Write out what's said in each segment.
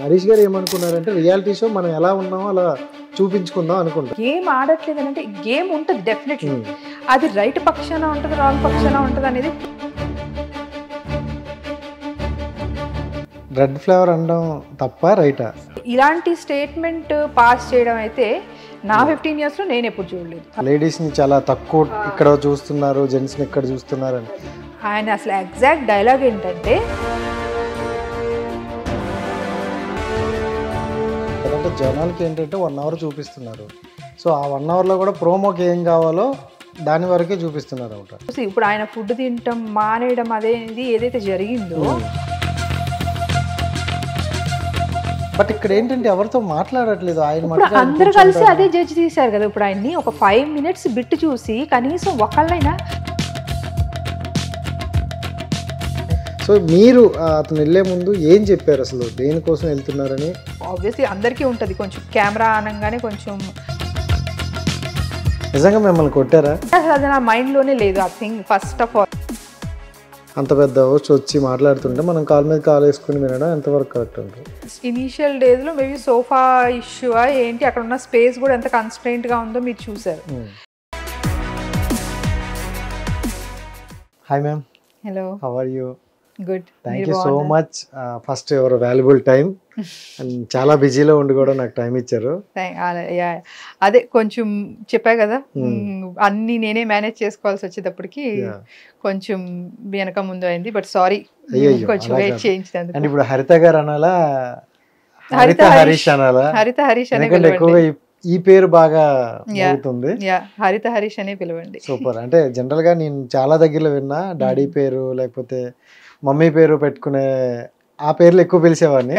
హరీష్ గారు ఏమనుకున్నారంటే reality show మనం ఎలా ఉన్నామో అలా చూపించుకుందాం అనుకుంటాం. గేమ్ ఆడట్లేదు అంటే గేమ్ ఉంటుంది డెఫినెట్లీ. అది రైట్ పక్షాన ఉంటుంది, రాంగ్ పక్షాన ఉంటుంది అనేది. రెడ్ ఫ్లేవర్ అనడం తప్ప రైటా? ఇలాంటి స్టేట్మెంట్ పాస్ చేయడం అయితే నా 15 years లో నేను ఎప్పుడు చూడలేదు. లేడీస్ని చాలా తక్కువ ఇక్కడ చూస్తున్నారు, జెంట్స్ని ఇక్కడ చూస్తున్నారు అని. ఆయన అసలు ఎగ్జాక్ట్ డైలాగ్ ఏంటంటే, ఎందుకంటే జనాలకి ఏంటంటే 1 hour చూపిస్తున్నారు. సో ఆ 1 hourలో కూడా ప్రోమోకి ఏం కావాలో దాని వరకే చూపిస్తున్నారు అనమాట. ఇప్పుడు ఆయన ఫుడ్ తినటం మానేయడం అనేది ఏదైతే జరిగిందో, బట్ ఇక్కడ ఏంటంటే ఎవరితో మాట్లాడట్లేదు ఆయన. ఇప్పుడు అందరూ కలిసి అదే జడ్జి తీశారు కదా. ఇప్పుడు ఆయన్ని ఒక 5 minutes బిట్ చూసి కనీసం ఒకళ్ళైనా. సో మీరు అతను వెళ్ళే ముందు ఏం చెప్పారు, అసలు దేనికోసం వెళ్తున్నారని? ఆబ్వియస్లీ అందరికీ ఉంటుంది, కొంచెం కెమెరా అనగానే కొంచెం. నిజంగా మిమ్మల్ని కొట్టారా? అది నా మైండ్లోనే లేదు ఆ థింగ్. ఫస్ట్ ఆఫ్ ఆల్ అంత పెద్ద హోస్ట్ వచ్చి మాట్లాడుతుంటే మనం కాల్ మీద కాల్ వేసుకుని వినడం ఎంతవరకు కరెక్ట్ ఉంటుంది? ఇనీషియల్ డేస్లో మేబీ సోఫా ఇష్యూ ఏంటి, అక్కడ ఉన్న స్పేస్ కూడా ఎంత కన్స్ట్రెయింట్గా ఉందో మీరు చూసారు. Hi ma'am. Hello, how are you? Good. Thank you so much. First your valuable time and చాలా బిజీలో ఉండి కూడా నాకు టైం ఇచ్చారు. అదే కొంచెం చెప్పా కదా, అన్ని నేనే మేనేజ్ చేసుకోవాల్సి వచ్చేటప్పటికి కొంచెం వెనక ముందు అయింది. బట్ సారీ, కొంచెం వెయిట్ చేయించినందుకు. అండ్ ఇప్పుడు హరిత గారు అనాలా, హరిత హరీష్ అనాలా? హరిత హరీష్ అనే ఎక్కువగా ఈ పేరు బాగా అవుతుంది. హరిత హరీష్ అనే పిలవండి. సూపర్. అంటే జనరల్ గా నేను చాలా దగ్గరలో విన్నా డాడీ పేరు లేకపోతే మమ్మీ పేరు పెట్టుకునే ఆ పేర్లు ఎక్కువ పిలిచేవాడిని.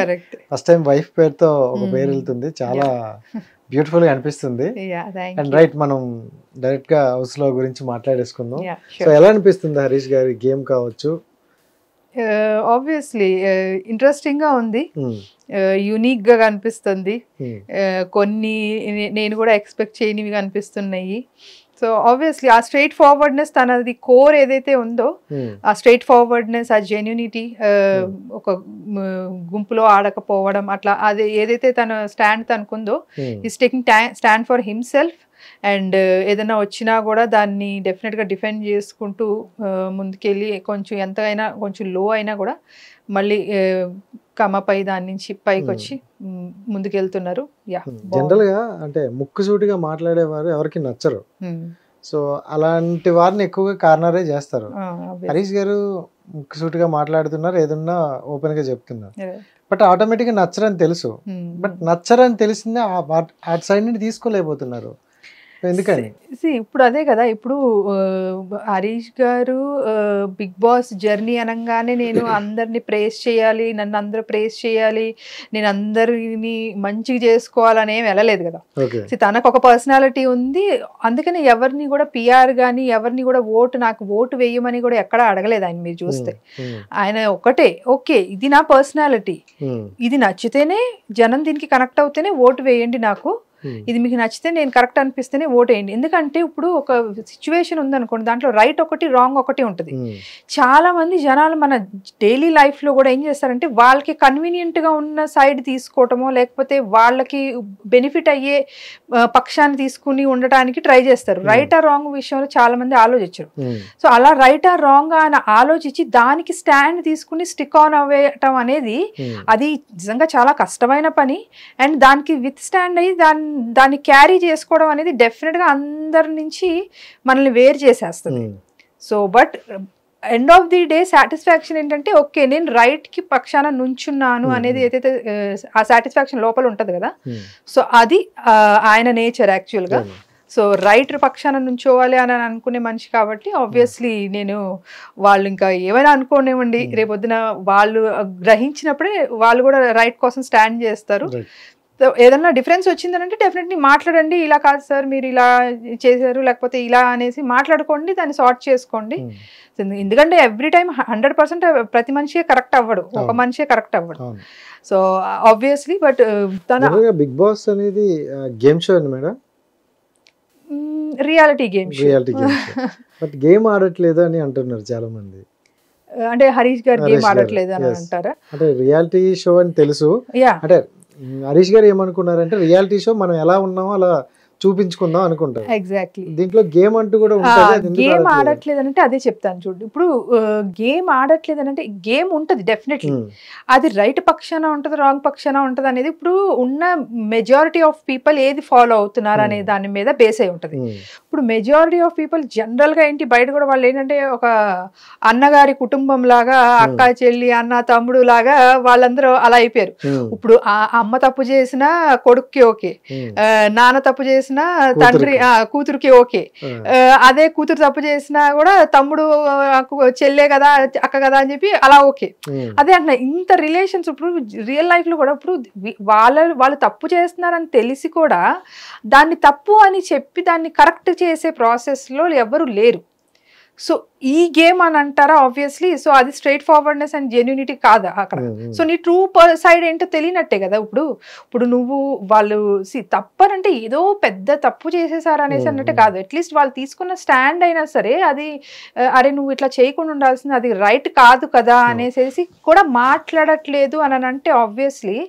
ఫస్ట్ టైం వైఫ్ పేరుతో ఒక పేరు వెళ్తుంది, చాలా బ్యూటిఫుల్ గా అనిపిస్తుంది. అండ్ రైట్, మనం డైరెక్ట్ గా హౌస్ లో గురించి మాట్లాడేసుకుందాం. సో ఎలా అనిపిస్తుంది హరీష్ గారి గేమ్ కావచ్చు? ఆబ్వియస్లీ ఇంట్రెస్టింగ్ గా ఉంది, యూనిక్ గా కనిపిస్తుంది. కొన్ని నేను కూడా ఎక్స్పెక్ట్ చేయనివి కనిపిస్తున్నాయి. సో ఆబ్వియస్లీ ఆ స్ట్రైట్ ఫార్వర్డ్నెస్, తనది కోర్ ఏదైతే ఉందో ఆ స్ట్రైట్ ఫార్వర్డ్నెస్, ఆ జెన్యూనిటీ, ఒక గుంపులో ఆడకపోవడం, అట్లా అది ఏదైతే తన స్టాండ్ తనకుందో, is taking stand for himself. And ఏదైనా వచ్చినా కూడా దాన్ని డెఫినెట్గా డిఫెండ్ చేసుకుంటూ ముందుకెళ్ళి, కొంచెం ఎంతైనా కొంచెం లో అయినా కూడా మళ్ళీ కమపై దాని నుంచి పైకి వచ్చి ముందుకెళ్తున్నారు. జనరల్ గా అంటే ముక్కుసూటిగా మాట్లాడేవారు ఎవరికి నచ్చరు. సో అలాంటి వారిని ఎక్కువగా కార్నరే చేస్తారు. హరీష్ గారు ముక్కుసూటిగా మాట్లాడుతున్నారు, ఏదన్నా ఓపెన్ గా చెప్తున్నారు. బట్ ఆటోమేటిక్ గా నచ్చరని తెలుసు. బట్ నచ్చరని తెలిసిందే ఆ సైడ్ నుండి తీసుకోలేకపోతున్నారు. ఎందుకని? ఇప్పుడు అదే కదా, ఇప్పుడు హరీష్ గారు బిగ్ బాస్ జర్నీ అనగానే నేను అందరినీ ప్రేస్ చేయాలి, నన్ను అందరూ ప్రేస్ చేయాలి, నేను అందరిని మంచిగా చేసుకోవాలని ఏం వెళ్ళలేదు కదా. తనకు ఒక పర్సనాలిటీ ఉంది, అందుకని ఎవరిని కూడా పిఆర్ కానీ ఎవరిని కూడా నాకు ఓటు వేయమని కూడా ఎక్కడా అడగలేదు ఆయన. మీరు చూస్తే ఆయన ఒకటే, ఓకే ఇది నా పర్సనాలిటీ, ఇది నచ్చితేనే జనం దీనికి కనెక్ట్ అవుతేనే ఓటు వేయండి నాకు, ఇది మీకు నచ్చితే నేను కరెక్ట్ అనిపిస్తేనే ఓటేయండి. ఎందుకంటే ఇప్పుడు ఒక సిచ్యువేషన్ ఉందనుకోండి, దాంట్లో రైట్ ఒకటి రాంగ్ ఒకటి ఉంటుంది. చాలా మంది జనాలు మన డైలీ లైఫ్ లో కూడా ఏం చేస్తారంటే వాళ్ళకి కన్వీనియంట్ గా ఉన్న సైడ్ తీసుకోవటమో, లేకపోతే వాళ్ళకి బెనిఫిట్ అయ్యే పక్షాన్ని తీసుకుని ఉండటానికి ట్రై చేస్తారు. రైట్ ఆర్ రాంగ్ విషయంలో చాలా మంది ఆలోచించరు. సో అలా రైట్ ఆర్ రాంగ్ అని ఆలోచించి దానికి స్టాండ్ తీసుకుని స్టిక్ ఆన్ అవ్వటం అనేది అది నిజంగా చాలా కష్టమైన పని. అండ్ దానికి విత్ స్టాండ్ అయ్యి దాన్ని క్యారీ చేసుకోవడం అనేది డెఫినెట్ గా అందరి నుంచి మనల్ని వేరు చేసేస్తుంది. So but end of the day satisfaction ఏంటంటే, ఓకే నేను రైట్ కి పక్షాన నుంచున్నాను అనేది ఏదైతే ఆ సాటిస్ఫాక్షన్ లోపల ఉంటది కదా. సో అది ఆయన నేచర్ యాక్చువల్ గా. సో రైట్ పక్షాన నుంచోవాలి అని అనుకునే మనిషి కాబట్టి ఆబ్వియస్లీ నేను వాళ్ళు ఇంకా ఏమైనా అనుకోనివ్వండి, రేపొద్దున వాళ్ళు గ్రహించినప్పుడే వాళ్ళు కూడా రైట్ కోసం స్టాండ్ చేస్తారు. ఏదన్నా డిఫరెన్స్ వచ్చిందనంటే డెఫినెట్లీ మాట్లాడండి, ఇలా కాదు సార్ మీరు ఇలా చేశారు, లేకపోతే ఇలా అనేసి మాట్లాడుకోండి, దాన్ని సార్ట్ చేసుకోండి. ఎందుకంటే ఎవ్రీ టైం 100% ప్రతి మనిషి కరెక్ట్ అవ్వడు, ఒక మనిషి కరెక్ట్ అవ్వడు. సో ఆబ్వియస్లీ బట్ తన బిగ్ బాస్ అనేది గేమ్ షో అండి madam, reality game show. But game ఆడట్లేదు అని అంటున్నారు చాలా మంది. అంటే హరీష్ గారు గేమ్ ఆడట్లేదు అని అంటారా? అంటే రియాలిటీ షో అని తెలుసు, అంటే హరీష్ గారు ఏమనుకున్నారంటే రియాలిటీ షో మనం ఎలా ఉన్నామో అలా చూపించుకుందాం అనుకుంటారు. ఎగ్జాక్ట్లీ. దీంట్లో గేమ్ అంటూ కూడా ఉంటుంది. గేమ్ ఆడట్లేదు అంటే అదే చెప్తాను చూడు. ఇప్పుడు గేమ్ ఆడట్లేదు అంటే గేమ్ ఉంటది డెఫినెట్లీ, అది రైట్ పక్షాన ఉంటది రాంగ్ పక్షాన ఉంటది అనేది ఇప్పుడు ఉన్న మెజారిటీ ఆఫ్ పీపుల్ ఏది ఫాలో అవుతున్నారు అనే దాని మీద బేస్ అయి ఉంటది. ఇప్పుడు మెజారిటీ ఆఫ్ పీపుల్ జనరల్ గా ఏంటి బయట కూడా వాళ్ళు ఏంటంటే ఒక అన్నగారి కుటుంబం లాగా, అక్క చెల్లి అన్న తమ్ముడు లాగా వాళ్ళందరూ అలా అయిపోయారు. ఇప్పుడు ఆ అమ్మ తప్పు చేసినా కొడుక్కి ఓకే, నాన్న తప్పు చేసిన తండ్రి కూతురుకి ఓకే, అదే కూతురు తప్పు చేసినా కూడా తమ్ముడు చెల్లే కదా అక్క కదా అని చెప్పి అలా ఓకే. అదే అంటున్నా, ఇంత రిలేషన్స్ ఇప్పుడు రియల్ లైఫ్ లో కూడా ఇప్పుడు వాళ్ళు తప్పు చేస్తున్నారని తెలిసి కూడా దాన్ని తప్పు అని చెప్పి దాన్ని కరెక్ట్ చేసే ప్రాసెస్ లో ఎవరు లేరు. సో ఈ గేమ్ అని అంటారా ఆబ్వియస్లీ. సో అది స్ట్రైట్ ఫార్వర్డ్నెస్ అండ్ జెన్యూనిటీ కాదా అక్కడ. సో నీ ట్రూ సైడ్ ఏంటో తెలియనట్టే కదా. ఇప్పుడు నువ్వు వాళ్ళు తప్పనంటే ఏదో పెద్ద తప్పు చేసేసారు అనేసి అన్నట్టే కాదు. అట్లీస్ట్ వాళ్ళు తీసుకున్న స్టాండ్ అయినా సరే అది అరే నువ్వు ఇట్లా చేయకుండా ఉండాల్సింది, అది రైట్ కాదు కదా అనేసి కూడా మాట్లాడట్లేదు అని అంటే ఆబ్వియస్లీ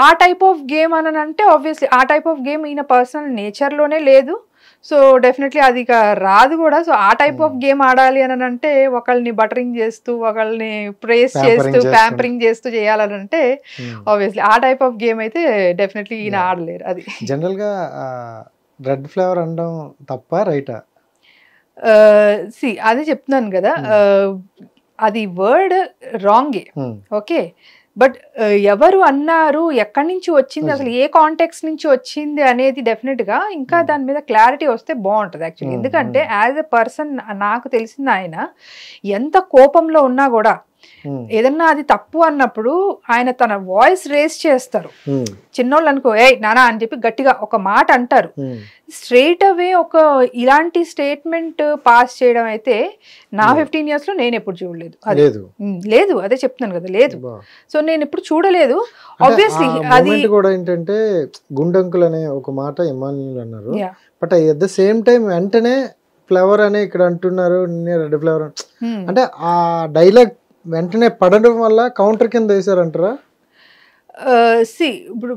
ఆ టైప్ ఆఫ్ గేమ్ అని అంటే ఆబ్వియస్లీ ఆ టైప్ ఆఫ్ గేమ్ ఈయన పర్సనల్ నేచర్లోనే లేదు. సో డెఫినెట్లీ అది రాదు కూడా. సో ఆ టైప్ ఆఫ్ గేమ్ ఆడాలి అని అంటే ఒకళ్ళని బటరింగ్ చేస్తూ ఒకళ్ళని ప్రేస్ చేస్తూ ప్యాంపరింగ్ చేస్తూ చేయాలని అంటే ఆబ్వియస్లీ ఆ టైప్ ఆఫ్ గేమ్ అయితే డెఫినెట్లీ ఈయన ఆడలేరు. అది జనరల్ గా రెడ్ ఫ్లేవర్ అనడం తప్ప రైటా? అదే చెప్తున్నాను కదా, అది వర్డ్ రాంగే ఓకే, బట్ ఎవరు అన్నారు, ఎక్కడి నుంచి వచ్చింది, అసలు ఏ కాంటెక్స్ట్ నుంచి వచ్చింది అనేది డెఫినెట్ గా ఇంకా దాని మీద క్లారిటీ వస్తే బాగుంటది యాక్చువల్లీ. ఎందుకంటే యాజ్ ఎ పర్సన్ నాకు తెలిసింది ఆయన ఎంత కోపంలో ఉన్నా కూడా ఏదన్నా అది తప్పు అన్నప్పుడు ఆయన తన వాయిస్ రేస్ చేస్తారు. చిన్నోళ్ళు అనుకో ఏ నానా అని చెప్పి గట్టిగా ఒక మాట అంటారు. స్ట్రైట్ అవే ఒక ఇలాంటి స్టేట్మెంట్ పాస్ చేయడం అయితే నా 15 years లో నేను ఎప్పుడు చూడలేదు. లేదు అదే చెప్తున్నాను కదా, లేదు. సో నేను ఎప్పుడు చూడలేదు. ఆబ్వియస్లీ అది కూడా ఏంటంటే గుండంకుల్ అనే ఒక మాట ఇమాన్యుల్ అన్నారు, but at the same time వెంటనే ఫ్లవర్ అనే ఇక్కడ అంటున్నారు రెడ్ ఫ్లవర్ అంటే ఆ డైలాగ్ వెంటనే పడడం వల్ల కౌంటర్ కింద వేసారంటారా? ఇప్పుడు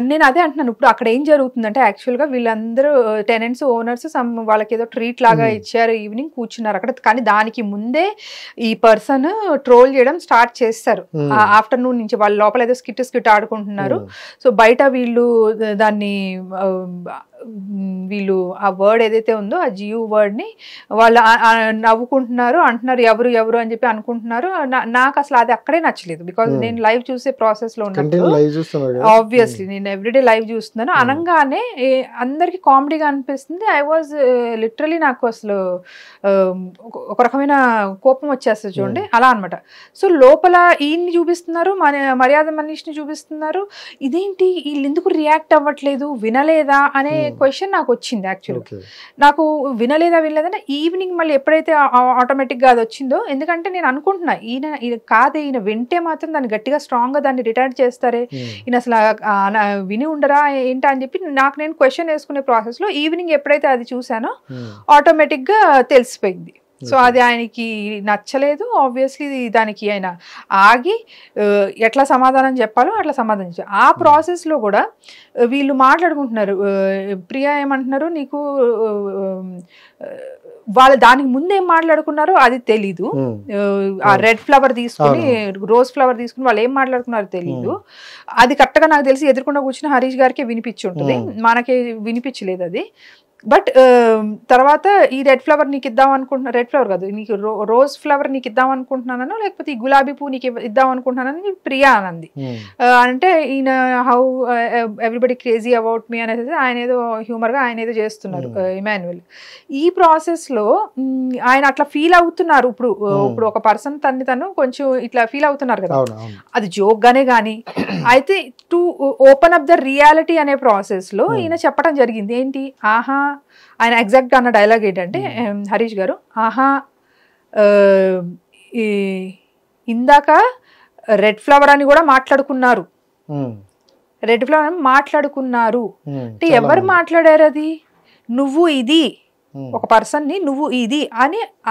నేను అదే అంటున్నాను. ఇప్పుడు అక్కడ ఏం జరుగుతుందంటే యాక్చువల్గా వీళ్ళందరూ టెనెంట్స్ ఓనర్స్ వాళ్ళకి ఏదో ట్రీట్ లాగా ఇచ్చారు, ఈవినింగ్ కూర్చున్నారు అక్కడ. కానీ దానికి ముందే ఈ పర్సన్ ట్రోల్ చేయడం స్టార్ట్ చేస్తారు ఆఫ్టర్నూన్ నుంచి. వాళ్ళ లోపల ఏదో స్కిట్ ఆడుకుంటున్నారు. సో బయట వీళ్ళు ఆ వర్డ్ ఏదైతే ఉందో ఆ జియు వర్డ్ ని వాళ్ళు నవ్వుకుంటున్నారు, అంటున్నారు ఎవరు ఎవరు అని చెప్పి అనుకుంటున్నారు. నాకు అసలు అది అక్కడే నచ్చలేదు. బికాజ్ నేను లైవ్ చూసే ప్రాసెస్ లో ఉన్నప్పుడు ఆబ్వియస్లీ నేను ఎవ్రీడే లైవ్ చూస్తున్నాను. అనగానే అందరికి కామెడీగా అనిపిస్తుంది. ఐ వాజ్ లిటరలీ నాకు అసలు ఒక రకమైన కోపం వచ్చేస్తుంది చూడండి, అలా అనమాట. సో లోపల ఈయన్ని చూపిస్తున్నారు, మర్యాద మనీష్ని చూపిస్తున్నారు. ఇదేంటి వీళ్ళు ఎందుకు రియాక్ట్ అవ్వట్లేదు, వినలేదా అనే క్వశ్చన్ నాకు వచ్చింది యాక్చువల్గా. నాకు వినలేదంటే ఈవినింగ్ మళ్ళీ ఎప్పుడైతే ఆటోమేటిక్గా అది వచ్చిందో, ఎందుకంటే నేను అనుకుంటున్నా ఈయన వింటే మాత్రం దాన్ని గట్టిగా స్ట్రాంగ్ గా దాన్ని రిటైర్ చేస్తారే, ఈయన అసలు విని ఉండరా ఏంటా అని చెప్పి నేను క్వశ్చన్ వేసుకునే ప్రాసెస్ లో ఈవినింగ్ ఎప్పుడైతే అది చూసానో ఆటోమేటిక్ గా తెలిసిపోయింది. సో అది ఆయనకి నచ్చలేదు. ఆబ్వియస్లీ దానికి ఆయన ఆగి ఎట్లా సమాధానం చెప్పాలో అట్లా సమాధానం చెప్పారు. ఆ ప్రాసెస్లో కూడా వీళ్ళు మాట్లాడుకుంటున్నారు. ప్రియా ఏమంటున్నారు, నీకు వాళ్ళు దానికి ముందు ఏం మాట్లాడుకున్నారో అది తెలీదు. ఆ రెడ్ ఫ్లవర్ తీసుకుని రోజ్ ఫ్లవర్ తీసుకుని వాళ్ళు ఏం మాట్లాడుకున్నారో తెలీదు. అది కరెక్ట్గా నాకు తెలిసి ఎదురుకుండా కూర్చుని హరీష్ గారికి వినిపించి ఉంటుంది, మనకి వినిపించలేదు అది. బట్ తర్వాత ఈ రెడ్ ఫ్లవర్ నీకు ఇద్దాం అనుకుంటున్నా, రెడ్ ఫ్లవర్ కాదు నీకు రోజ్ ఫ్లవర్ నీకు ఇద్దాం అనుకుంటున్నాను, లేకపోతే ఈ గులాబీ పువ్వు నీకు ఇద్దాం అనుకుంటున్నానని ప్రియా అనంది. అంటే ఈయన how everybody crazy about me అనేది ఆయన ఏదో హ్యూమర్గా ఆయన ఏదో చేస్తున్నారు ఇమాన్యుయల్. ఈ ప్రాసెస్లో ఆయన అట్లా ఫీల్ అవుతున్నారు. ఇప్పుడు ఒక పర్సన్ తను కొంచెం ఇట్లా ఫీల్ అవుతున్నారు కదా, అది జోక్గానే కానీ అయితే to open up the reality అనే ప్రాసెస్లో ఈయన చెప్పడం జరిగింది. ఏంటి ఆహా, ఆయన ఎగ్జాక్ట్గా అన్న డైలాగ్ ఏంటంటే హరీష్ గారు, ఆహా ఇందాక రెడ్ ఫ్లవర్ అని కూడా మాట్లాడుకున్నారు, రెడ్ ఫ్లవర్ అని మాట్లాడుకున్నారు అంటే ఎవరు మాట్లాడారు? అది నువ్వు ఇది ఒక పర్సన్ని నువ్వు ఇది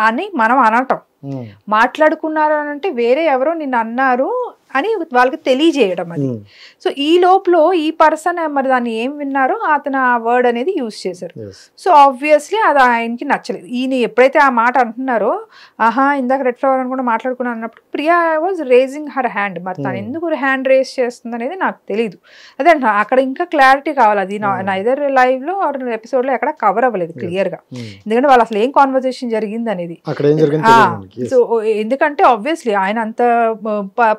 అని మనం అనటం. మాట్లాడుకున్నారు అని అంటే వేరే ఎవరో నిన్ను అన్నారు అని వాళ్ళకి తెలియజేయడం అది. సో ఈ లోపల ఈ పర్సన్ మరి దాన్ని ఏం విన్నారో అతను ఆ వర్డ్ అనేది యూజ్ చేశారు. సో ఆబ్వియస్లీ అది ఆయనకి నచ్చలేదు. ఈయన ఎప్పుడైతే ఆ మాట అంటున్నారో ఇందాక రెడ్ ఫ్లవర్ అని కూడా మాట్లాడుకున్నాను అన్నప్పుడు Priya was raising her hand. మరి తను ఎందుకు హ్యాండ్ రేస్ చేస్తుంది అనేది నాకు తెలియదు. అదే అంట అక్కడ ఇంకా క్లారిటీ కావాలి. అది నైదర్ లైవ్ లో ఆర్ ఎపిసోడ్ లో ఎక్కడ కవర్ అవ్వలేదు క్లియర్ గా. ఎందుకంటే వాళ్ళు అసలు ఏం కాన్వర్సేషన్ జరిగింది అనేది. సో ఎందుకంటే ఆబ్వియస్లీ ఆయన అంత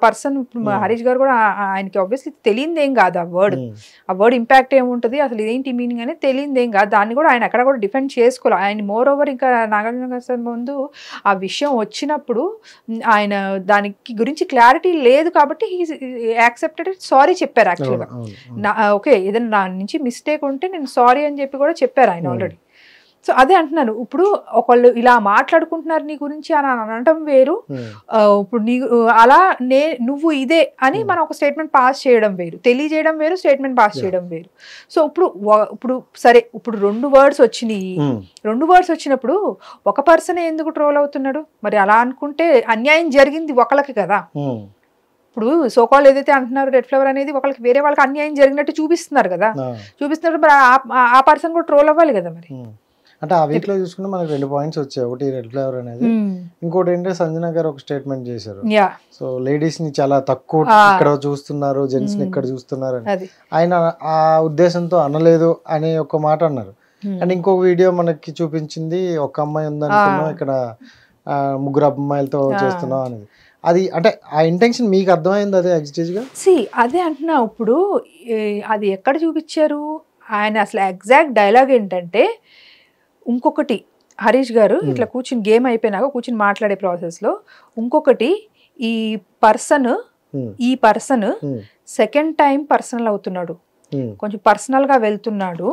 పర్సన్, హరీష్ గారు కూడా ఆయనకి ఆబ్వియస్లీ తెలియదు ఏం కాదు ఆ వర్డ్ ఇంపాక్ట్ ఏముంటుంది, అసలు ఏంటి మీనింగ్ అనేది తెలియదు ఏం కాదు. దాన్ని కూడా ఆయన ఎక్కడ కూడా డిఫెండ్ చేసుకోవాలి. ఆయన మోర్ ఓవర్ ఇంకా నాగార్జున గారి ముందు ఆ విషయం వచ్చినప్పుడు ఆయన దానికి గురించి క్లారిటీ లేదు కాబట్టి యాక్సెప్టెడ్, సారీ చెప్పారు యాక్చువల్గా. ఓకే ఏదైనా నా నుంచి మిస్టేక్ ఉంటే నేను సారీ అని చెప్పి కూడా చెప్పారు ఆయన ఆల్రెడీ. సో అదే అంటున్నాను, ఇప్పుడు ఒకళ్ళు ఇలా మాట్లాడుకుంటున్నారు నీ గురించి అని అనడం వేరు, ఇప్పుడు నీ అలా నువ్వు ఇదే అని మనం ఒక స్టేట్మెంట్ పాస్ చేయడం వేరు, తెలియజేయడం వేరు, స్టేట్మెంట్ పాస్ చేయడం వేరు. సో ఇప్పుడు సరే ఇప్పుడు 2 వర్డ్స్ వచ్చినాయి. 2 వర్డ్స్ వచ్చినప్పుడు ఒక పర్సన్ ఎందుకు ట్రోల్ అవుతున్నాడు? మరి అలా అనుకుంటే అన్యాయం జరిగింది ఒకళ్ళకి కదా. ఇప్పుడు సోకాల్ ఏదైతే అంటున్నారు రెడ్ ఫ్లవర్ అనేది ఒకళ్ళకి వేరే వాళ్ళకి అన్యాయం జరిగినట్టు చూపిస్తున్నారు కదా. చూపిస్తున్నప్పుడు మరి ఆ పర్సన్ కూడా ట్రోల్ అవ్వాలి కదా. మరి అంటే ఆ వీక్ లో చూసుకుంటే మనకు 2 పాయింట్స్ వచ్చాయి. ఒకటి రెడ్ ఫ్లవర్ అనేది, ఇంకోటి ఏంటంటే సంజన గారు ఒక స్టేట్మెంట్ చేశారు. సో లేడీస్ ని చాలా తక్కువ ఇక్కడ చూస్తున్నారు, జెంట్స్ ని ఇక్కడ చూస్తున్నారు అని. ఆయన ఆ ఉద్దేశంతో అనలేదు అనే ఒక మాట అన్నారు. అండ్ ఇంకొక వీడియో మనకి చూపించింది, ఒక అమ్మాయి ఉందనుకున్నాం ఇక్కడ 3 అమ్మాయిలతో చేస్తున్నాం అనేది. అది అంటే ఆ ఇంటెన్షన్ మీకు అర్థమైంది అదే ఎగ్జిట్ గా? అదే అంటున్నా. ఇప్పుడు అది ఎక్కడ చూపించారు ఆయన? అసలు ఎగ్జాక్ట్ డైలాగ్ ఏంటంటే, ఇంకొకటి హరీష్ గారు ఇట్లా కూర్చుని గేమ్ అయిపోయినాక కూర్చుని మాట్లాడే ప్రాసెస్ లో ఇంకొకటి ఈ పర్సన్ సెకండ్ టైం పర్సనల్ అవుతున్నాడు, కొంచెం పర్సనల్ గా వెళ్తున్నాడు,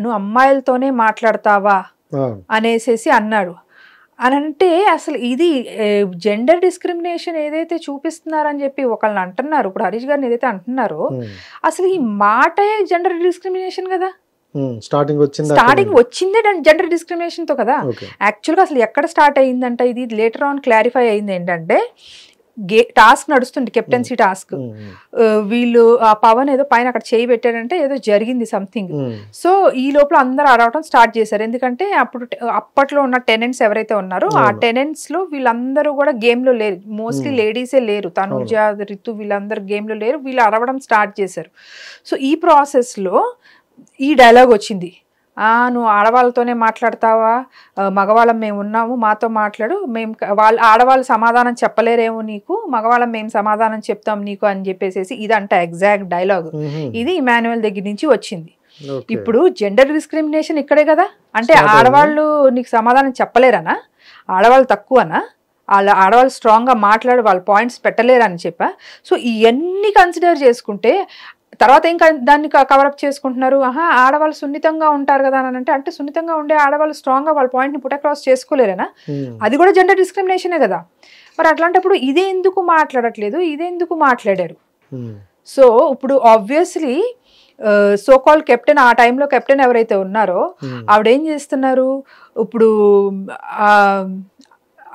నువ్వు అమ్మాయిలతోనే మాట్లాడతావా అనేసి అన్నాడు అని అంటే, అసలు ఇది జెండర్ డిస్క్రిమినేషన్ ఏదైతే చూపిస్తున్నారని చెప్పి ఒకళ్ళని అంటున్నారు. ఇప్పుడు హరీష్ గారిని ఏదైతే అంటున్నారో అసలు ఈ మాటే జెండర్ డిస్క్రిమినేషన్ కదా. స్టార్టింగ్ వచ్చిందే జెండర్ డిస్క్రిమినేషన్ తో కదా. యాక్చువల్గా అసలు ఎక్కడ స్టార్ట్ అయ్యిందంటే, ఇది లేటర్ ఆన్ క్లారిఫై అయింది ఏంటంటే, టాస్క్ నడుస్తుంది, కెప్టెన్సీ టాస్క్. వీళ్ళు ఆ పవన్ ఏదో పైన అక్కడ చేయి పెట్టాడంటే ఏదో జరిగింది సంథింగ్. సో ఈ లోపల అందరూ అడవటం స్టార్ట్ చేశారు. ఎందుకంటే అప్పట్లో ఉన్న టెనెంట్స్ ఎవరైతే ఉన్నారో ఆ టెనెంట్స్ లో వీళ్ళందరూ కూడా గేమ్ లో లేరు, మోస్ట్లీ లేడీసే లేరు, తనుజ, రితు వీళ్ళందరూ గేమ్ లో లేరు. వీళ్ళు అరవడం స్టార్ట్ చేశారు. సో ఈ ప్రాసెస్ లో ఈ డైలాగ్ వచ్చింది, నువ్వు ఆడవాళ్ళతోనే మాట్లాడతావా, మగవాళ్ళం మేము ఉన్నాము, మాతో మాట్లాడు, మేము ఆడవాళ్ళు సమాధానం చెప్పలేరేమో నీకు, మగవాళ్ళం మేము సమాధానం చెప్తాం నీకు అని చెప్పేసి ఇదంట ఎగ్జాక్ట్ డైలాగ్. ఇది ఇమాన్యుయల్ దగ్గర నుంచి వచ్చింది. ఇప్పుడు జెండర్ డిస్క్రిమినేషన్ ఇక్కడే కదా. అంటే ఆడవాళ్ళు నీకు సమాధానం చెప్పలేరనా, ఆడవాళ్ళు తక్కువనా, ఆడవాళ్ళు స్ట్రాంగ్ గా మాట్లాడి వాళ్ళ పాయింట్స్ పెట్టలేరని చెప్పా. సో ఇవన్నీ కన్సిడర్ చేసుకుంటే తర్వాత ఇంకా దాన్ని కవరప్ చేసుకుంటున్నారు. ఆడవాళ్ళు సున్నితంగా ఉంటారు కదా అని అంటే సున్నితంగా ఉండే ఆడవాళ్ళు స్ట్రాంగ్ గా వాళ్ళ పాయింట్ ని పుట్ అక్రాస్ చేసుకోలేరేనా? అది కూడా జెండర్ డిస్క్రిమినేషనే కదా. మరి అట్లాంటప్పుడు ఇదే ఎందుకు మాట్లాడట్లేదు, ఇదే ఎందుకు మాట్లాడారు? సో ఇప్పుడు ఆబ్వియస్లీ సో కాల్డ్ కెప్టెన్, ఆ టైంలో కెప్టెన్ ఎవరైతే ఉన్నారో ఆవిడ ఏం చేస్తున్నారు, ఇప్పుడు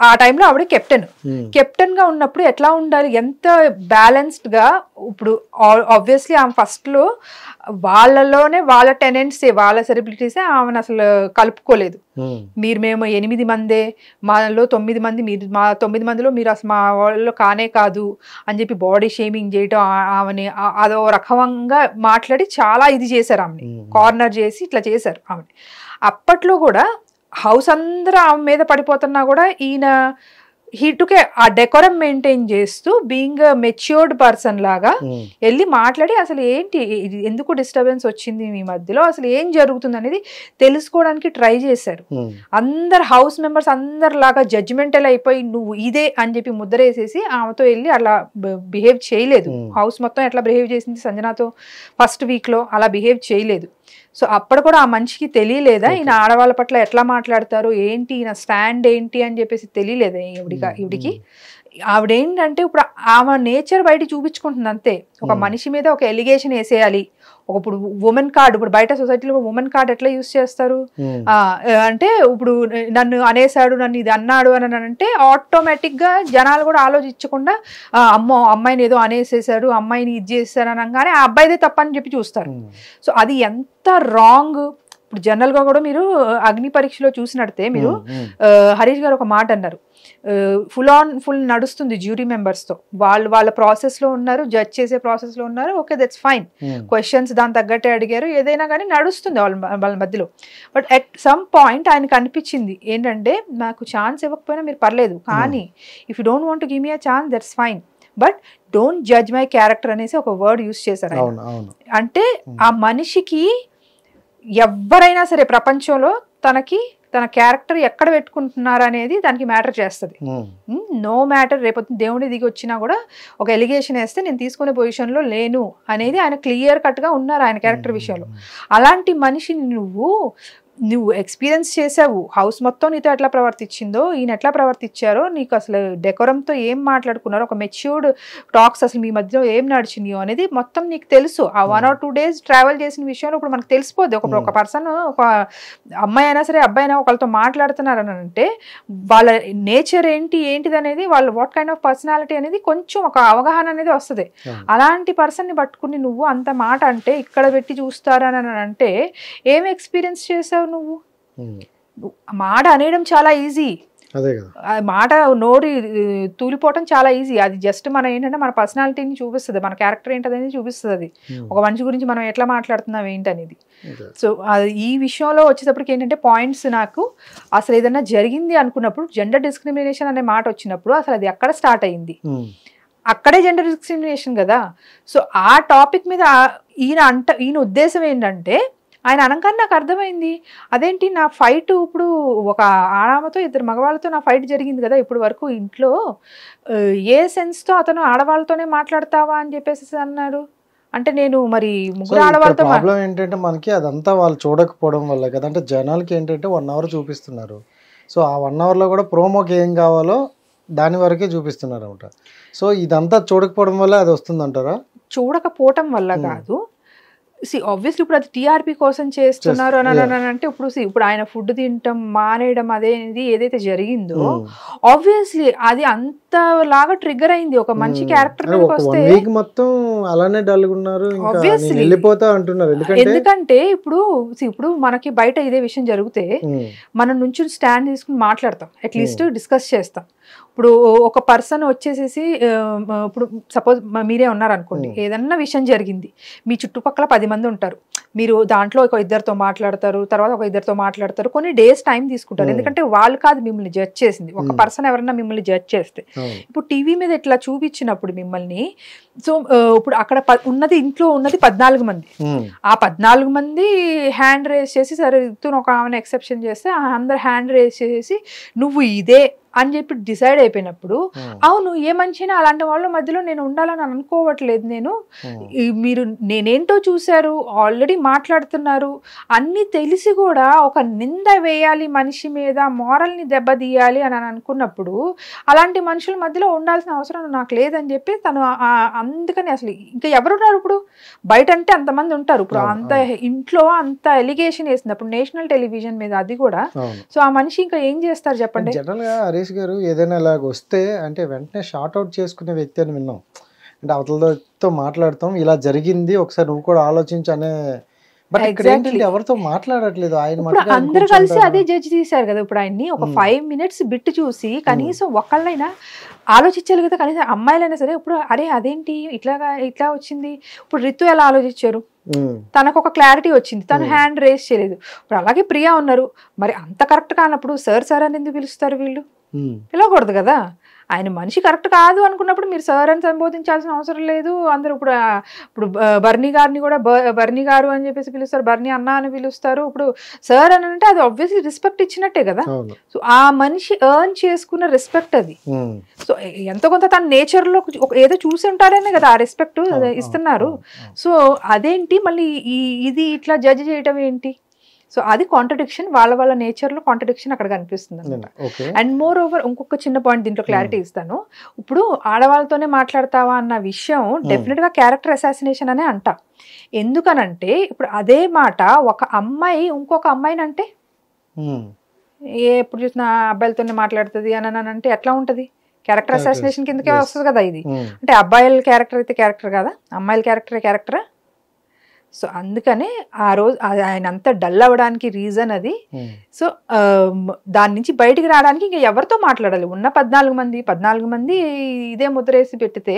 ఆ టైంలో ఆవిడ కెప్టెన్ గా ఉన్నప్పుడు ఎట్లా ఉండాలి, ఎంత బ్యాలెన్స్డ్ గా. ఇప్పుడు ఆబ్వియస్లీ ఆమె ఫస్ట్ లో వాళ్ళలోనే వాళ్ళ టెనెంట్సే, వాళ్ళ సెలబ్రిటీసే ఆమెను అసలు కలుపుకోలేదు. మేము 8 మందే, మాలో 9 మంది, మీరు మా 9 మందిలో మీరు అసలు మా వాళ్ళలో కానే కాదు అని చెప్పి బాడీ షేమింగ్ చేయటం, ఆమెని అదో రకంగా మాట్లాడి చాలా ఇది చేశారు, ఆమెని కార్నర్ చేసి ఇట్లా చేశారు ఆమెని. అప్పట్లో కూడా హౌస్ అందరూ ఆమె మీద పడిపోతున్నా కూడా ఈయన హీటుకే ఆ డెకోరం మెయింటైన్ చేస్తూ బీయింగ్ మెచ్యూర్డ్ పర్సన్ లాగా వెళ్ళి మాట్లాడి అసలు ఏంటి, ఎందుకు డిస్టర్బెన్స్ వచ్చింది మీ మధ్యలో, అసలు ఏం జరుగుతుంది అనేది తెలుసుకోవడానికి ట్రై చేశారు. అందరు హౌస్ మెంబర్స్ అందరిలాగా జడ్జిమెంటల్ అయిపోయి నువ్వు ఇదే అని చెప్పి ముద్రేసేసి ఆమెతో వెళ్ళి అలా బిహేవ్ చేయలేదు. హౌస్ మొత్తం ఎట్లా బిహేవ్ చేసింది సంజనాతో ఫస్ట్ వీక్ లో అలా బిహేవ్ చేయలేదు. సో అప్పుడు కూడా ఆ మనిషికి తెలియలేదా ఈయన ఆడవాళ్ళ పట్ల ఎట్లా మాట్లాడతారు ఏంటి, ఈయన స్టాండ్ ఏంటి అని చెప్పేసి తెలియలేదా ఈవిడికి? ఆవిడేంటంటే ఇప్పుడు ఆమె నేచర్ బయట చూపించుకుంటుంది అంతే. ఒక మనిషి మీద ఒక ఎలిగేషన్ వేసేయాలి. ఇప్పుడు ఉమెన్ కార్డ్, ఇప్పుడు బయట సొసైటీలో ఉమెన్ కార్డ్ ఎట్లా యూజ్ చేస్తారు అంటే ఇప్పుడు నన్ను అనేసాడు, నన్ను ఇది అన్నాడు అని అంటే ఆటోమేటిక్ గా జనాలు కూడా ఆలోచించకుండా అమ్మో అమ్మాయిని ఏదో అనేసేసాడు, అమ్మాయిని ఇది చేశారు అనగానే ఆ అబ్బాయిదే తప్పని చెప్పి చూస్తారు. సో అది ఎంత రాంగ్. ఇప్పుడు జనరల్ గా కూడా మీరు అగ్ని పరీక్షలో చూసినట్టే మీరు హరీష్ గారు ఒక మాట అన్నారు, ఫుల్ నడుస్తుంది జ్యూరీ మెంబర్స్ తో, వాళ్ళ ప్రాసెస్ లో ఉన్నారు, జడ్జ్ చేసే ప్రాసెస్ లో ఉన్నారు, ఓకే దట్స్ ఫైన్, క్వశ్చన్స్ దాని తగ్గట్టే అడిగారు, ఏదైనా కానీ నడుస్తుంది వాళ్ళ మధ్యలో. బట్ అట్ సమ్ పాయింట్ ఆయనకు అనిపించింది ఏంటంటే నాకు ఛాన్స్ ఇవ్వకపోయినా మీరు పర్లేదు, కానీ if you don't want to give me a chance that's fine, but don't judge my character అనేసి ఒక వర్డ్ యూజ్ చేశారు. అంటే ఆ మనిషికి ఎవరైనా సరే ప్రపంచంలో తన క్యారెక్టర్ ఎక్కడ పెట్టుకుంటున్నారు అనేది దానికి మ్యాటర్ చేస్తుంది. నో మ్యాటర్ రేపొద్దు దేవుడి దిగి వచ్చినా కూడా ఒక ఎలిగేషన్ వేస్తే నేను తీసుకునే పొజిషన్లో లేను అనేది ఆయన క్లియర్ కట్గా ఉన్నారు ఆయన క్యారెక్టర్ విషయంలో. అలాంటి మనిషిని నువ్వు ఎక్స్పీరియన్స్ చేసావు, హౌస్ మొత్తం నీతో ఎట్లా ప్రవర్తించిందో, ఈయన ఎట్లా ప్రవర్తించారో, నీకు అసలు డెకోరంతో ఏం మాట్లాడుకున్నారో, ఒక మెచ్యూర్డ్ టాక్స్ అసలు మీ మధ్యలో ఏం నడిచినాయో అనేది మొత్తం నీకు తెలుసు. ఆ 1 or 2 days ట్రావెల్ చేసిన విషయంలో ఇప్పుడు మనకు తెలిసిపోద్ది. ఒక పర్సన్, ఒక అమ్మాయి అయినా సరే అబ్బాయి అయినా ఒకళ్ళతో మాట్లాడుతున్నారని అంటే వాళ్ళ నేచర్ ఏంటిది అనేది, వాళ్ళు వాట్ కైండ్ ఆఫ్ పర్సనాలిటీ అనేది కొంచెం ఒక అవగాహన అనేది వస్తుంది. అలాంటి పర్సన్ని పట్టుకుని నువ్వు అంత మాట అంటే ఇక్కడ పెట్టి చూస్తారని అంటే ఏం ఎక్స్పీరియన్స్ చేసావు నువ్వు? మాట అనేయడం చాలా ఈజీ, మాట నోరు తూలిపోవటం చాలా ఈజీ. అది జస్ట్ మనం ఏంటంటే మన పర్సనాలిటీని చూపిస్తుంది, మన క్యారెక్టర్ ఏంటనేది చూపిస్తుంది. అది ఒక మనిషి గురించి మనం ఎట్లా మాట్లాడుతున్నాం ఏంటనేది. సో ఈ విషయంలో వచ్చేటప్పటికి ఏంటంటే పాయింట్స్, నాకు అసలు ఏదైనా జరిగింది అనుకున్నప్పుడు జెండర్ డిస్క్రిమినేషన్ అనే మాట వచ్చినప్పుడు అసలు అది ఎక్కడ స్టార్ట్ అయింది, అక్కడే జెండర్ డిస్క్రిమినేషన్ కదా. సో ఆ టాపిక్ మీద ఈయన ఉద్దేశం ఏంటంటే, ఆయన అనగానే నాకు అర్థమైంది, అదేంటి నా ఫైట్ ఇప్పుడు ఒక ఆడమతో 2 మగవాళ్ళతో నా ఫైట్ జరిగింది కదా ఇప్పుడు వరకు ఇంట్లో, ఏ సెన్స్తో అతను ఆడవాళ్ళతోనే మాట్లాడతావా అని చెప్పేసి అన్నాడు. అంటే నేను మరి ముగ్గురు ఆడవాళ్ళతో ప్రాబ్లం ఏంటంటే మనకి అదంతా వాళ్ళు చూడకపోవడం వల్ల కదా. అంటే జనాలకి ఏంటంటే 1 hour చూపిస్తున్నారు, సో ఆ 1 hourలో కూడా ప్రోమోకి ఏం కావాలో దాని వరకే చూపిస్తున్నారు అనమాట. సో ఇదంతా చూడకపోవడం వల్ల అది వస్తుందంటారా? చూడకపోవటం వల్ల కాదు, ఆబ్వియస్లీ ఇప్పుడు అది టీఆర్పీ కోసం చేస్తున్నారు అని అంటే ఇప్పుడు ఆయన ఫుడ్ తినటం మానేయడం అదేది ఏదైతే జరిగిందో ఆబ్వియస్లీ అది అంతలాగా ట్రిగ్గర్ అయింది ఒక మంచి క్యారెక్టర్ మీదకి వస్తే. మొత్తం అలానే డల్గున్నారు, వెళ్ళిపోతా అంటున్నారు. ఎందుకంటే ఇప్పుడు మనకి బయట ఇదే విషయం జరిగితే మనం నుంచి స్టాండ్ తీసుకుని మాట్లాడతాం, అట్లీస్ట్ డిస్కస్ చేస్తాం. ఇప్పుడు ఒక పర్సన్ వచ్చేసేసి ఇప్పుడు సపోజ్ మీరే ఉన్నారనుకోండి, ఏదన్నా విషయం జరిగింది, మీ చుట్టుపక్కల 10 మంది ఉంటారు, మీరు దాంట్లో ఒక 2 మాట్లాడతారు, తర్వాత ఒక 2 మాట్లాడతారు, కొన్ని డేస్ టైం తీసుకుంటారు. ఎందుకంటే వాళ్ళు కాదు మిమ్మల్ని జడ్జ్ చేసింది, ఒక పర్సన్ ఎవరన్నా మిమ్మల్ని జడ్జ్ చేస్తే. ఇప్పుడు టీవీ మీద ఇట్లా చూపించినప్పుడు మిమ్మల్ని, సో ఇప్పుడు అక్కడ ఇంట్లో ఉన్నది 14 మంది, ఆ 14 మంది హ్యాండ్ రేస్ చేసి, సరే ఒక ఆమెను ఎక్సెప్షన్ చేస్తే అందరు హ్యాండ్ రేస్ చేసి నువ్వు ఇదే అని చెప్పి డిసైడ్ అయిపోయినప్పుడు, అవును ఏ మనిషినా అలాంటి వాళ్ళ మధ్యలో నేను ఉండాలని అనుకోవట్లేదు, మీరు నేనేంటో చూశారు, ఆల్రెడీ మాట్లాడుతున్నారు, అన్నీ తెలిసి కూడా ఒక నింద వేయాలి మనిషి మీద, మారల్ని దెబ్బతీయాలి అని అనుకున్నప్పుడు అలాంటి మనుషుల మధ్యలో ఉండాల్సిన అవసరం నాకు లేదని చెప్పి తను, అందుకని అసలు ఇంకా ఎవరున్నారు ఇప్పుడు బయట అంటే అంతమంది ఉంటారు. ఇప్పుడు అంత ఇంట్లో అంత ఎలిగేషన్ వేసింది అప్పుడు నేషనల్ టెలివిజన్ మీద, అది కూడా. సో ఆ మనిషి ఇంకా ఏం చేస్తారు చెప్పండి? గారు ఏదైనా ఇలాగ వస్తే అంటే వెంటనే షార్ట్ అవుట్ చేసుకునే వ్యక్తి అని విన్నాం. అంటే అవతలతో మాట్లాడతాం, ఇలా జరిగింది ఒకసారి నువ్వు కూడా ఆలోచించు అనే. బట్ ఇక్కడ ఏంటంటే ఎవరితో మాట్లాడట్లేదు ఆయన, అందరు కలిసి అదే జడ్జి తీశారు కదా. ఇప్పుడు ఆయన్ని ఒక 5 minutes బిట్ చూసి కనీసం ఒకళ్ళైనా ఆలోచించాలి కదా, కనీసం అమ్మాయిలైనా సరే. ఇప్పుడు అరే అదేంటి ఇట్లా వచ్చింది, ఇప్పుడు రితు ఎలా ఆలోచించారు, తనకు ఒక క్లారిటీ వచ్చింది, తను హ్యాండ్ రేస్ చేయలేదు. ఇప్పుడు అలాగే ప్రియా ఉన్నారు, మరి అంత కరెక్ట్ కానప్పుడు సార్ అని ఎందుకు పిలుస్తారు వీళ్ళు? పిలవకూడదు కదా. ఆయన మనిషి కరెక్ట్ కాదు అనుకున్నప్పుడు మీరు సార్ అని సంబోధించాల్సిన అవసరం లేదు. అందరూ ఇప్పుడు బర్నీ గారిని కూడా బర్నీ గారు అని చెప్పేసి పిలుస్తారు, బర్నీ అన్న అని పిలుస్తారు. ఇప్పుడు సార్ అని అంటే అది ఆబ్వియస్లీ రెస్పెక్ట్ ఇచ్చినట్టే కదా. సో ఆ మనిషి ఎర్న్ చేసుకున్న రెస్పెక్ట్ అది. సో ఎంతో కొంత తన నేచర్ లో ఏదో చూసి ఉంటారనే కదా ఆ రెస్పెక్ట్ ఇస్తున్నారు. సో అదేంటి మళ్ళీ ఇది ఇట్లా జడ్జ్ చేయటం ఏంటి? సో అది కాంట్రడిక్షన్, వాళ్ళ నేచర్లో కాంట్రడిక్షన్ అక్కడ కనిపిస్తుంది అనమాట. అండ్ మోర్ ఓవర్ ఇంకొక చిన్న పాయింట్ దీంట్లో క్లారిటీ ఇస్తాను. ఇప్పుడు ఆడవాళ్ళతోనే మాట్లాడతావా అన్న విషయం డెఫినెట్గా క్యారెక్టర్ అసాసినేషన్ అనే అంట. ఎందుకనంటే ఇప్పుడు అదే మాట ఒక అమ్మాయి ఇంకొక అమ్మాయిని అంటే ఎప్పుడు చూసినా అబ్బాయిలతోనే మాట్లాడుతుంది అని అంటే ఎట్లా ఉంటుంది? క్యారెక్టర్ అసాసినేషన్ కిందకే వస్తుంది కదా ఇది. అంటే అబ్బాయిల క్యారెక్టర్ అయితే క్యారెక్టర్ కదా, అమ్మాయిల క్యారెక్టరా? సో అందుకనే ఆ రోజు ఆయన అంతా డల్ అవ్వడానికి రీజన్ అది. సో దాని నుంచి బయటికి రావడానికి ఇంకా ఎవరితో మాట్లాడాలి? ఉన్న 14 మంది ఇదే ముద్రేసి పెట్టితే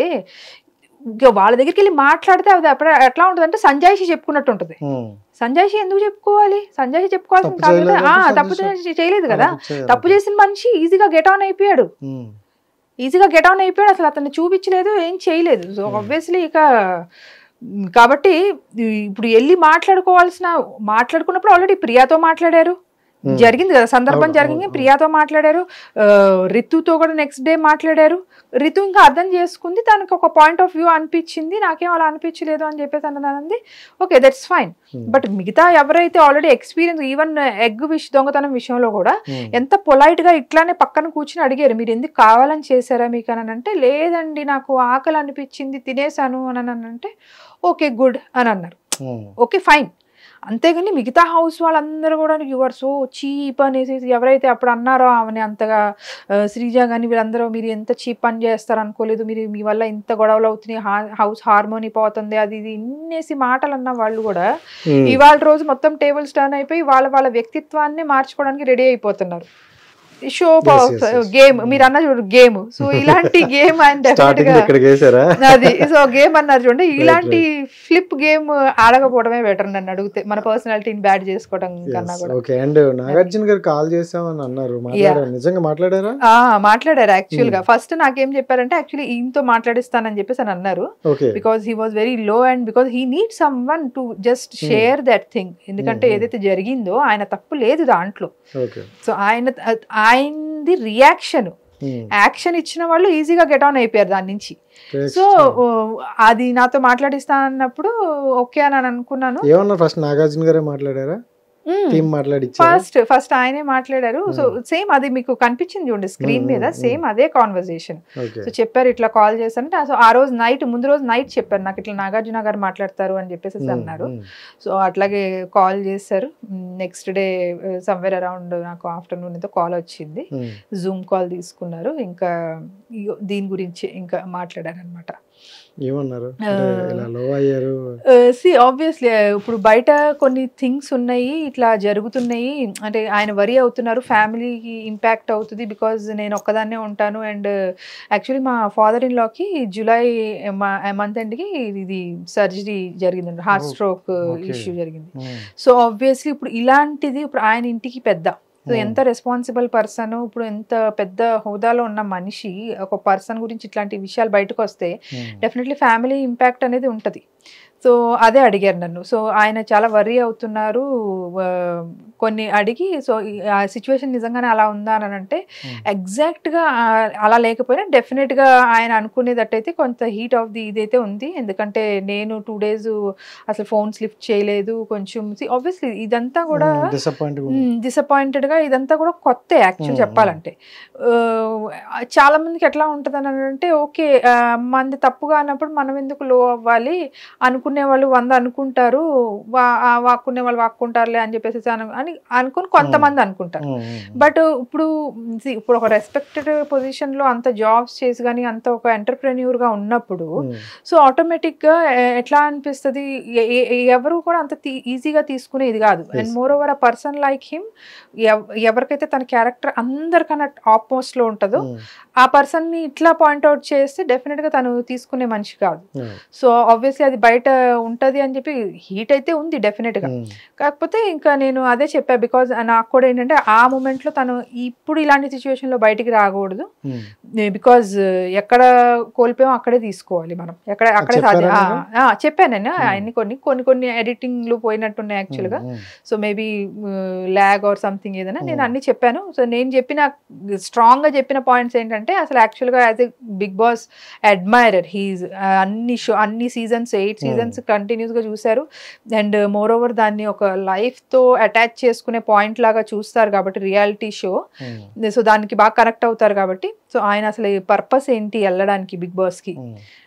ఇంకా వాళ్ళ దగ్గరికి వెళ్ళి మాట్లాడితే అది అప్పుడు ఎట్లా ఉంటుంది అంటే సంజాయిషి చెప్పుకున్నట్టు ఉంటుంది. సంజాయిషి ఎందుకు చెప్పుకోవాలి? సంజాయిషి చెప్పుకోవాల్సిన కాదు కదా. తప్పు చేయలేదు కదా. తప్పు చేసిన మనిషి ఈజీగా గెట్ ఆన్ అయిపోయాడు. అసలు అతన్ని చూపించలేదు, ఏం చేయలేదు. సో ఆబ్వియస్లీ ఇక కాబట్టి ఇప్పుడు వెళ్ళి మాట్లాడుకున్నప్పుడు ఆల్రెడీ ప్రియాతో మాట్లాడారు, జరిగింది కదా, సందర్భం జరిగింది. ప్రియాతో మాట్లాడారు, రితుతో కూడా నెక్స్ట్ డే మాట్లాడారు. రితు ఇంకా అర్థం చేసుకుంది, తనకు ఒక పాయింట్ ఆఫ్ వ్యూ అనిపించింది, నాకేం అలా అనిపించలేదు అని చెప్పేసి అన్నది. Okay, that's fine. బట్ మిగతా ఎవరైతే ఆల్రెడీ ఎక్స్పీరియన్స్, ఈవెన్ దొంగతనం విషయంలో కూడా ఎంత పొలైట్ గా ఇట్లానే పక్కన కూర్చుని అడిగారు, మీరు ఎందుకు కావాలని చేశారా మీకు అని అంటే, లేదండి నాకు ఆకలి అనిపించింది తినేసాను అని అంటే, ఓకే గుడ్ అని అన్నారు. Okay fine. అంతేగాని మిగతా హౌస్ వాళ్ళందరూ కూడా యు ఆర్ సో చీప్ అనేసి ఎవరైతే అప్పుడు అన్నారో ఆమెని అంతగా, శ్రీజ కానీ వీళ్ళందరూ మీరు ఎంత చీప్ పని చేస్తారు అనుకోలేదు, మీరు మీ వల్ల ఇంత గొడవలు అవుతున్నాయి, హౌస్ హార్మోనీ పోతుంది, అది ఇది ఇన్నేసి మాటలు అన్న వాళ్ళు కూడా ఇవాళ రోజు మొత్తం టేబుల్స్ టర్న్ అయిపోయి వాళ్ళ వ్యక్తిత్వాన్ని మార్చుకోవడానికి రెడీ అయిపోతున్నారు. షో గేమ్ మీరు అన్న చూడు, గేమ్. సో ఇలాంటి గేమ్ ఆయన అది సో గేమ్ అన్నారు చూడండి, ఇలాంటి ఫ్లిప్ గేమ్ ఆడకపోవడమే బెటర్ నన్ను అడిగితే, మన పర్సనాలిటీని బ్యాడ్ చేసుకోవడం కన్నా కూడా. నాగార్జున గారు కాల్ చేసామని అన్నారు, నిజంగా మాట్లాడారా? మాట్లాడారు. యాక్చువల్ గా ఫస్ట్ నాకేం చెప్పారంటే, యాక్చువల్లీ ఈయనతో మాట్లాడిస్తానని చెప్పేసి అని అన్నారు. Because he was very low and because he need some one to just share that thing. ఎందుకంటే ఏదైతే జరిగిందో ఆయన తప్పు లేదు దాంట్లో. సో ఆయనది రియాక్షన్, యాక్షన్ ఇచ్చిన వాళ్ళు ఈజీగా గెట్ ఆన్ అయిపోయారు దాని నుంచి. సో అది నాతో మాట్లాడిస్తా అన్నప్పుడు ఓకే అని అనుకున్నాను. ఏమన్నా ఫస్ట్ నాగార్జున గారే మాట్లాడారా? ఫస్ట్ ఆయనే మాట్లాడారు. సో సేమ్ అది మీకు కనిపించింది చూడండి స్క్రీన్ మీద, సేమ్ అదే కాన్వర్సేషన్. సో చెప్పారు ఇట్లా కాల్ చేశారంటే, సో ఆ రోజు ముందు రోజు నైట్ చెప్పారు నాకు ఇట్లా నాగార్జున గారు మాట్లాడతారు అని చెప్పేసి అన్నారు. సో అట్లాగే కాల్ చేశారు. నెక్స్ట్ డే సమ్వేర్ అరౌండ్ నాకు ఆఫ్టర్నూన్ ఏదో కాల్ వచ్చింది, జూమ్ కాల్ తీసుకున్నారు. ఇంకా దీని గురించి ఇంకా మాట్లాడారు అనమాట. ఏమన్నారు? ఆబ్వియస్లీ ఇప్పుడు బయట కొన్ని థింగ్స్ ఉన్నాయి, ఇట్లా జరుగుతున్నాయి అంటే ఆయన వరీ అవుతున్నారు, ఫ్యామిలీకి ఇంపాక్ట్ అవుతుంది బికాజ్ నేను ఒక్కదాన్నే ఉంటాను. అండ్ యాక్చువల్లీ మా ఫాదర్ ఇన్ లాకి జూలై మంత్ ఎండ్కి ఇది సర్జరీ జరిగిందండి, హార్ట్ స్ట్రోక్ ఇష్యూ జరిగింది. సో ఆబ్వియస్లీ ఇప్పుడు ఇలాంటిది ఇప్పుడు ఆయన ఇంటికి పెద్ద, సో ఎంత రెస్పాన్సిబుల్ పర్సన్, ఇప్పుడు ఎంత పెద్ద హోదాలో ఉన్న మనిషి, ఒక పర్సన్ గురించి ఇట్లాంటి విషయాలు బయటకు వస్తే డెఫినెట్లీ ఫ్యామిలీ ఇంపాక్ట్ అనేది ఉంటుంది. సో అదే అడిగారు నన్ను. సో ఆయన చాలా వర్రీ అవుతున్నారు కొన్ని అడిగి. సో ఆ సిచ్యువేషన్ నిజంగానే అలా ఉందా అని అంటే, ఎగ్జాక్ట్గా అలా లేకపోయినా డెఫినెట్గా ఆయన అనుకునేటట్టయితే కొంత హీట్ ఆఫ్ ది ఇదైతే ఉంది. ఎందుకంటే నేను 2 days అసలు ఫోన్స్ లిఫ్ట్ చేయలేదు. కొంచెం ఆబ్వియస్లీ ఇదంతా కూడా డిసప్పాయింటెడ్గా ఇదంతా కూడా కొత్త యాక్చువల్ చెప్పాలంటే. చాలా మందికి ఎట్లా ఉంటుంది అని అంటే, ఓకే మంది తప్పుగా అన్నప్పుడు మనం ఎందుకు లో అవ్వాలి, అనుకునే వాళ్ళు 100 అనుకుంటారు, వాక్కునే వాళ్ళు వాక్కుంటారులే అని చెప్పేసి అని అనుకుని కొంతమంది అనుకుంటారు. బట్ ఇప్పుడు ఒక రెస్పెక్టెడ్ పొజిషన్ లో అంత జాబ్స్ చేసి కానీ అంత ఒక ఎంటర్ప్రెన్యూర్ గా ఉన్నప్పుడు, సో ఆటోమేటిక్ గా ఎట్లా అనిపిస్తుంది, ఎవరు కూడా అంత ఈజీగా తీసుకునేది కాదు. And more over a person like him, ఎవరికైతే తన క్యారెక్టర్ అందరికన్నా టాప్ మోస్ట్ లో ఉంటుందో ఆ పర్సన్ ని ఇట్లా పాయింట్అవుట్ చేస్తే డెఫినెట్ గా తను తీసుకునే మనిషి కాదు. సో ఆబ్వియస్లీ అది బయట ఉంటది అని చెప్పి హీట్ అయితే ఉంది డెఫినెట్ గా. కాకపోతే ఇంకా నేను అదే చెప్పా, బికాజ్ నాకు కూడా ఏంటంటే ఆ మూమెంట్ లో తను ఇప్పుడు ఇలాంటి సిచ్యువేషన్ లో బయటికి రాకూడదు. బికాజ్ ఎక్కడ కోల్పోయాం అక్కడే తీసుకోవాలి మనం, అక్కడే చెప్పాను నేను. ఆయన్ని కొన్ని ఎడిటింగ్లు పోయినట్టున్నాయి యాక్చువల్ గా. So maybe lag or something ఏదైనా నేను అన్ని చెప్పాను. సో నేను చెప్పిన స్ట్రాంగ్ గా చెప్పిన పాయింట్స్ ఏంటంటే, అసలు యాక్చువల్ గా as a Bigg Boss admirer, he's అన్ని సీజన్స్ 8 seasons సీజన్స్ కంటిన్యూస్ గా చూశారు. అండ్ మోర్ ఓవర్ దాన్ని ఒక లైఫ్ తో అటాచ్ చేసుకునే పాయింట్ లాగా చూస్తారు కాబట్టి రియాలిటీ షో, సో దానికి బాగా కనెక్ట్ అవుతారు కాబట్టి. సో ఆయన అసలు పర్పస్ ఏంటి వెళ్ళడానికి బిగ్ బాస్ కి,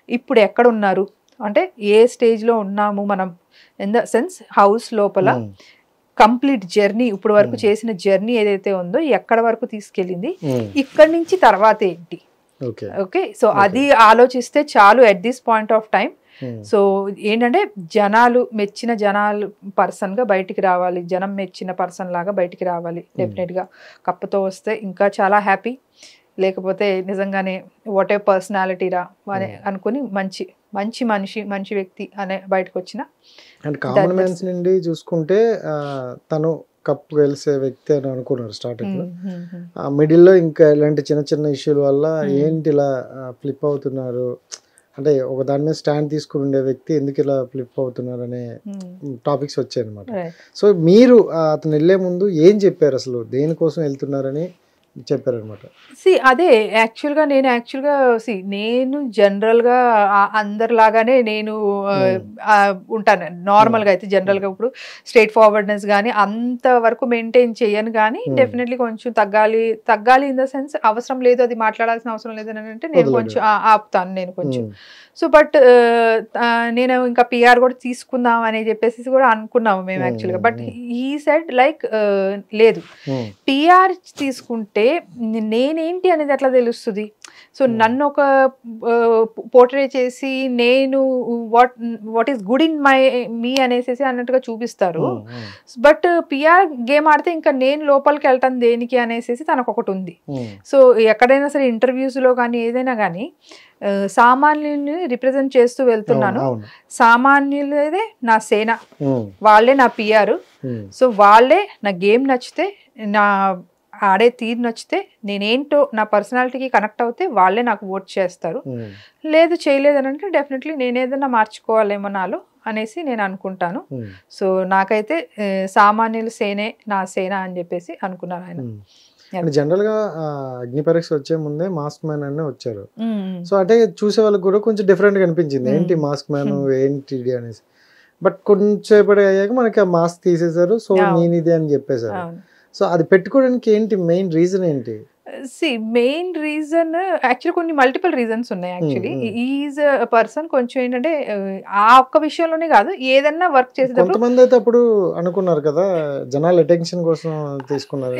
ఇప్పుడు ఎక్కడ ఉన్నారు అంటే ఏ స్టేజ్ లో ఉన్నాము మనం, ఇన్ ద సెన్స్ హౌస్ లోపల కంప్లీట్ జర్నీ ఇప్పుడు వరకు చేసిన జర్నీ ఏదైతే ఉందో ఎక్కడ వరకు తీసుకెళ్ళింది, ఇక్కడి నుంచి తర్వాత ఏంటి. ఓకే, సో అది ఆలోచిస్తే చాలు at this point of time. So ఏంటంటే జనాలు మెచ్చిన జనాలు పర్సన్ గా బయటికి రావాలి, జనం మెచ్చిన పర్సన్ లాగా బయటికి రావాలి. డెఫినెట్ గా కప్పుతో వస్తే ఇంకా చాలా హ్యాపీ, లేకపోతే నిజంగానే వాట్ ఏ పర్సనాలిటీ రా అని అనుకుని మంచి మంచి మనిషి మంచి వ్యక్తి అనే బయటకు వచ్చిన. అండ్ కామన్ మ్యాన్స్ నుండి చూసుకుంటే తను కప్పు గెలిచే వ్యక్తి అని అనుకున్నారు స్టార్టింగ్ లో. మిడిల్లో ఇంకా ఇలాంటి చిన్న చిన్న ఇష్యూల వల్ల ఏంటి ఇలా ఫ్లిప్ అవుతున్నారు అంటే ఒక దాని మీద స్టాండ్ తీసుకుని ఉండే వ్యక్తి ఎందుకు ఇలా ఫ్లిప్ అవుతున్నారు అనే టాపిక్స్ వచ్చాయి అనమాట. సో మీరు అతను వెళ్ళే ముందు ఏం చెప్పారు, అసలు దేనికోసం వెళ్తున్నారని చెప్పారనమాట? అదే యాక్చువల్గా నేను జనరల్గా అందరిలాగానే నేను ఉంటాను నార్మల్గా. అయితే జనరల్గా ఇప్పుడు స్ట్రైట్ ఫార్వర్డ్నెస్ కానీ అంతవరకు మెయింటైన్ చేయను, కానీ డెఫినెట్లీ కొంచెం తగ్గాలి ఇన్ ద సెన్స్ అవసరం లేదు, అది మాట్లాడాల్సిన అవసరం లేదు అని అంటే నేను కొంచెం ఆపుతాను నేను కొంచెం. సో బట్ నేను ఇంకా పిఆర్ కూడా తీసుకుందాం అని చెప్పేసి కూడా అనుకున్నాము మేము యాక్చువల్గా. బట్ ఈ సెడ్ లైక్ లేదు, పిఆర్ తీసుకుంటే నేనేంటి అనేది ఎట్లా తెలుస్తుంది. సో నన్ను ఒక పోర్ట్రే చేసి నేను what is good in me అనేసి అన్నట్టుగా చూపిస్తారు. బట్ పిఆర్ గేమ్ ఆడితే ఇంకా నేను లోపలికి వెళ్తాను దేనికి అనేసి తనకు ఒకటి ఉంది. సో ఎక్కడైనా సరే ఇంటర్వ్యూస్ లో కానీ ఏదైనా కానీ సామాన్యుల్ని రిప్రజెంట్ చేస్తూ వెళ్తున్నాను. సామాన్యులదే నా సేన, వాళ్ళే నా పిఆర్. సో వాళ్ళే నా గేమ్ నచ్చితే, నా ఆడే తీరు నచ్చితే, నేనేంటో నా పర్సనాలిటీకి కనెక్ట్ అవుతే వాళ్ళే నాకు ఓట్ చేస్తారు. లేదు చేయలేదని అంటే డెఫినెట్లీ నేనేదన్నా మార్చుకోవాలేమో నాలో అనేసి నేను అనుకుంటాను. సో నాకైతే సామాన్యుల సేనే నా సేన అని చెప్పేసి అనుకున్నారు ఆయన. జనరల్ గా అగ్ని పరీక్ష వచ్చే ముందే మాస్క్ మ్యాన్ అనే వచ్చారు. సో అంటే చూసే వాళ్ళకి కూడా కొంచెం డిఫరెంట్ గా అనిపించింది, ఏంటి మాస్క్ మ్యాన్ ఏంటి అనేసి. బట్ కొంచెంసేపటి అయ్యాక మనకి ఆ మాస్క్ తీసేశారు, సో నేను ఇదే అని చెప్పేశారు. సో అది పెట్టుకోవడానికి ఏంటి మెయిన్ రీజన్ ఏంటి? మెయిన్ రీజన్ యాక్చువల్లీ కొన్ని మల్టిపుల్ రీజన్స్ ఉన్నాయి. యాక్చువల్లీ ఈజ్ పర్సన్ కొంచెం ఏంటంటే ఆ ఒక్క విషయంలోనే కాదు, ఏదన్నా వర్క్ చేసేటప్పుడు కొంతమంది అయితే అప్పుడు అనుకున్నారు కదా జనాల అటెన్షన్ కోసం తీసుకున్నారు.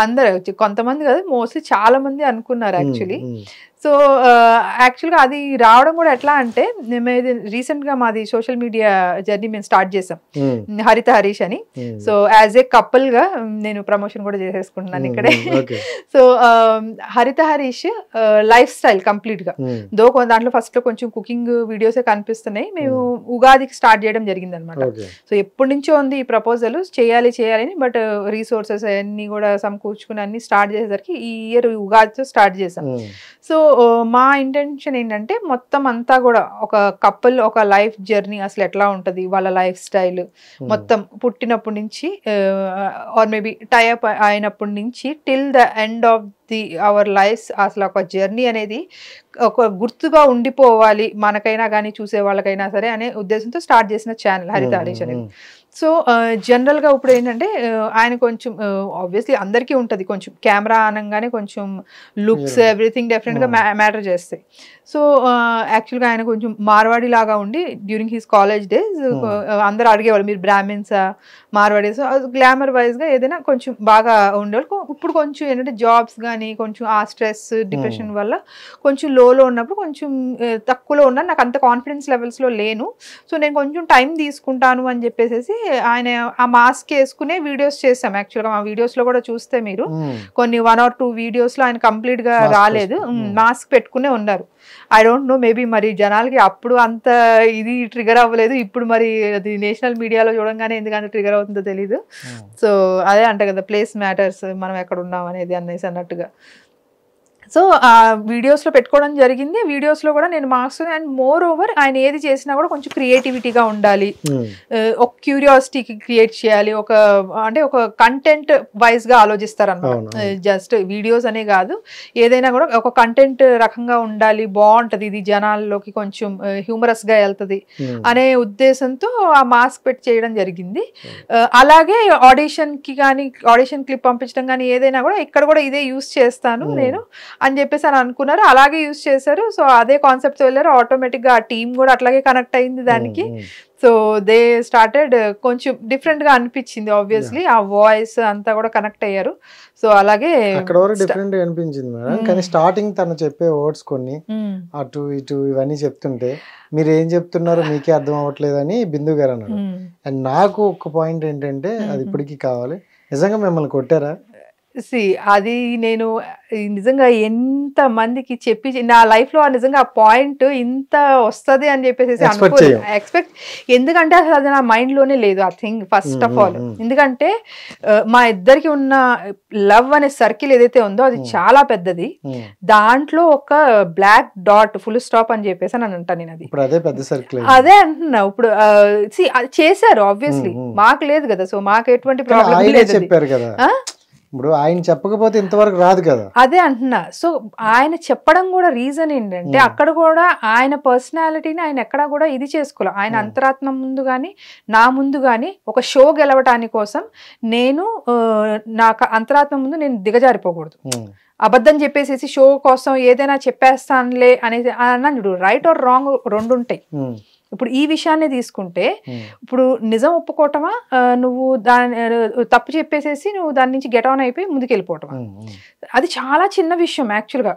అందరు కొంతమంది కాదు, మోస్ట్లీ చాలా మంది అనుకున్నారు యాక్చువల్లీ. సో యాక్చువల్గా అది రావడం కూడా ఎట్లా అంటే, రీసెంట్గా మాది సోషల్ మీడియా జర్నీ మేము స్టార్ట్ చేసాం, హరిత హరీష్ అని. సో యాజ్ ఏ కపుల్గా నేను ప్రమోషన్ కూడా చేసేసుకుంటున్నాను ఇక్కడే. సో హరిత హరీష్ లైఫ్ స్టైల్ కంప్లీట్గా దాంట్లో ఫస్ట్లో కొంచెం కుకింగ్ వీడియోసే కనిపిస్తున్నాయి. మేము ఉగాదికి స్టార్ట్ చేయడం జరిగింది అనమాట. సో ఎప్పటి నుంచో ఉంది ఈ ప్రపోజల్, చేయాలి అని. బట్ రీసోర్సెస్ అన్ని కూడా సమకూర్చుకుని అన్ని స్టార్ట్ చేసేసరికి ఈ ఇయర్ ఉగాదితో స్టార్ట్ చేసాం. సో మా ఇంటెన్షన్ ఏంటంటే మొత్తం అంతా కూడా ఒక కపుల్ ఒక లైఫ్ జర్నీ అసలు ఎట్లా ఉంటుంది, వాళ్ళ లైఫ్ స్టైల్ మొత్తం పుట్టినప్పటి నుంచి ఆర్ మేబీ టైఅప్ అయినప్పటి నుంచి till the end of our life, అసలు ఒక జర్నీ అనేది ఒక గుర్తుగా ఉండిపోవాలి మనకైనా కానీ చూసే వాళ్ళకైనా సరే అనే ఉద్దేశంతో స్టార్ట్ చేసిన ఛానల్ హరిత హరీష్ అనేది. సో జనరల్గా ఇప్పుడు ఏంటంటే ఆయన కొంచెం ఆబ్వియస్లీ అందరికీ ఉంటుంది, కొంచెం కెమెరా అనగానే కొంచెం లుక్స్ ఎవ్రీథింగ్ డెఫినెట్గా మ్యాటర్ చేస్తాయి. సో యాక్చువల్గా ఆయన కొంచెం మార్వాడి లాగా ఉండి డ్యూరింగ్ హిస్ కాలేజ్ డేస్ అందరూ అడిగేవాళ్ళు మీరు బ్రాహ్మిన్సా మార్వాడీస్, గ్లామర్ వైజ్గా ఏదైనా కొంచెం బాగా ఉండేవాళ్ళు. ఇప్పుడు కొంచెం ఏంటంటే జాబ్స్ కానీ కొంచెం ఆ స్ట్రెస్ డిప్రెషన్ వల్ల కొంచెం లోలో ఉన్నప్పుడు కొంచెం తక్కువలో ఉన్నాను, నాకు అంత కాన్ఫిడెన్స్ లెవెల్స్లో లేను. సో నేను కొంచెం టైం తీసుకుంటాను అని చెప్పేసి ఆయన ఆ మాస్క్ వేసుకునే వీడియోస్ చేసాం. యాక్చువల్గా మా వీడియోస్లో కూడా చూస్తే మీరు కొన్ని 1 or 2 వీడియోస్లో ఆయన కంప్లీట్గా రాలేదు, మాస్క్ పెట్టుకునే ఉన్నారు. ఐ డోంట్ నో, మేబీ మరి జనాలకి అప్పుడు అంత ఇది ట్రిగర్ అవ్వలేదు, ఇప్పుడు మరి అది నేషనల్ మీడియాలో చూడంగానే ఎందుకంత ట్రిగర్ అవుతుందో తెలీదు. సో అదే అంట కదా ప్లేస్ మ్యాటర్స్, మనం ఎక్కడ ఉన్నాం అనేది అనేసి అన్నట్టుగా. సో ఆ వీడియోస్లో పెట్టుకోవడం జరిగింది. వీడియోస్లో కూడా నేను మార్క్స్, అండ్ మోర్ ఓవర్ ఆయన ఏది చేసినా కూడా కొంచెం క్రియేటివిటీగా ఉండాలి, ఒక క్యూరియాసిటీకి క్రియేట్ చేయాలి, అంటే ఒక కంటెంట్ వైజ్గా ఆలోచిస్తారు అన్నమాట. జస్ట్ వీడియోస్ అనే కాదు, ఏదైనా కూడా ఒక కంటెంట్ రకంగా ఉండాలి, బాగుంటుంది, ఇది జనాల్లోకి కొంచెం హ్యూమరస్గా వెళ్తుంది అనే ఉద్దేశంతో ఆ మాస్క్ పెట్టి చేయడం జరిగింది. అలాగే ఆడిషన్కి కానీ, ఆడిషన్ క్లిప్ పంపించడం కానీ ఏదైనా కూడా ఇక్కడ కూడా ఇదే యూస్ చేస్తాను నేను అని చెప్పేసి అని అనుకున్నారు. అలాగే యూజ్ చేశారు. సో అదే కాన్సెప్ట్ వెళ్ళారు. ఆటోమేటిక్గా ఆ టీమ్ కూడా అట్లాగే కనెక్ట్ అయింది దానికి. సో దే స్టార్టెడ్, కొంచెం డిఫరెంట్ గా అనిపించింది ఆబ్వియస్లీ, ఆ వాయిస్ అంతా కూడా కనెక్ట్ అయ్యారు. సో అలాగే అక్కడ వరకు డిఫరెంట్ గా అనిపించింది మేడం. కానీ స్టార్టింగ్ తను చెప్పే వర్డ్స్ కొన్ని అటు ఇటు ఇవన్నీ చెప్తుంటే మీరు ఏం చెప్తున్నారో మీకే అర్థం అవ్వట్లేదని బిందు గారు అన్నారు. అండ్ నాకు ఒక పాయింట్ ఏంటంటే అది ఇప్పటికీ కావాలి, నిజంగా మిమ్మల్ని కొట్టారా? అది నేను నిజంగా ఎంత మందికి చెప్పి నా లైఫ్ లో నిజంగా ఆ పాయింట్ ఇంత వస్తుంది అని చెప్పేసి ఎక్స్పెక్ట్, ఎందుకంటే అసలు అది నా మైండ్ లోనే లేదు ఆ థింగ్ ఫస్ట్ ఆఫ్ ఆల్. ఎందుకంటే మా ఇద్దరికి ఉన్న లవ్ అనే సర్కిల్ ఏదైతే ఉందో అది చాలా పెద్దది. దాంట్లో ఒక బ్లాక్ డాట్ ఫుల్ స్టాప్ అని చెప్పేసి అని అంటాను నేను. అది అదే పెద్ద సర్కిల్, అదే అంటున్నా. ఇప్పుడు అది చేశారు ఆబ్వియస్లీ, మాకు లేదు కదా, సో మాకు ఎటువంటి ప్రాబ్లం లేదు. చెప్పారు కదా, ఇప్పుడు ఆయన చెప్పకపోతే ఇంతవరకు రాదు కదా. అదే అంటున్నా. సో ఆయన చెప్పడం కూడా రీజన్ ఏంటంటే అక్కడ కూడా ఆయన పర్సనాలిటీని ఆయన ఎక్కడా కూడా ఇది చేసుకోవాలి. ఆయన అంతరాత్మ ముందు కానీ నా ముందు కానీ ఒక షో గెలవటానికి కోసం నేను నా అంతరాత్మ ముందు నేను దిగజారిపోకూడదు. అబద్ధం చెప్పేసేసి షో కోసం ఏదైనా చెప్పేస్తానులే అనేది అన్నాడు. రైట్ ఆర్ రాంగ్ రెండు ఉంటాయి. ఇప్పుడు ఈ విషయాన్ని తీసుకుంటే ఇప్పుడు నిజం ఒప్పుకోవటమా, నువ్వు దాని తప్పు చెప్పేసేసి నువ్వు దాని నుంచి గెట్ ఆన్ అయిపోయి ముందుకు వెళ్ళిపోవటమా, అది చాలా చిన్న విషయం యాక్చువల్గా.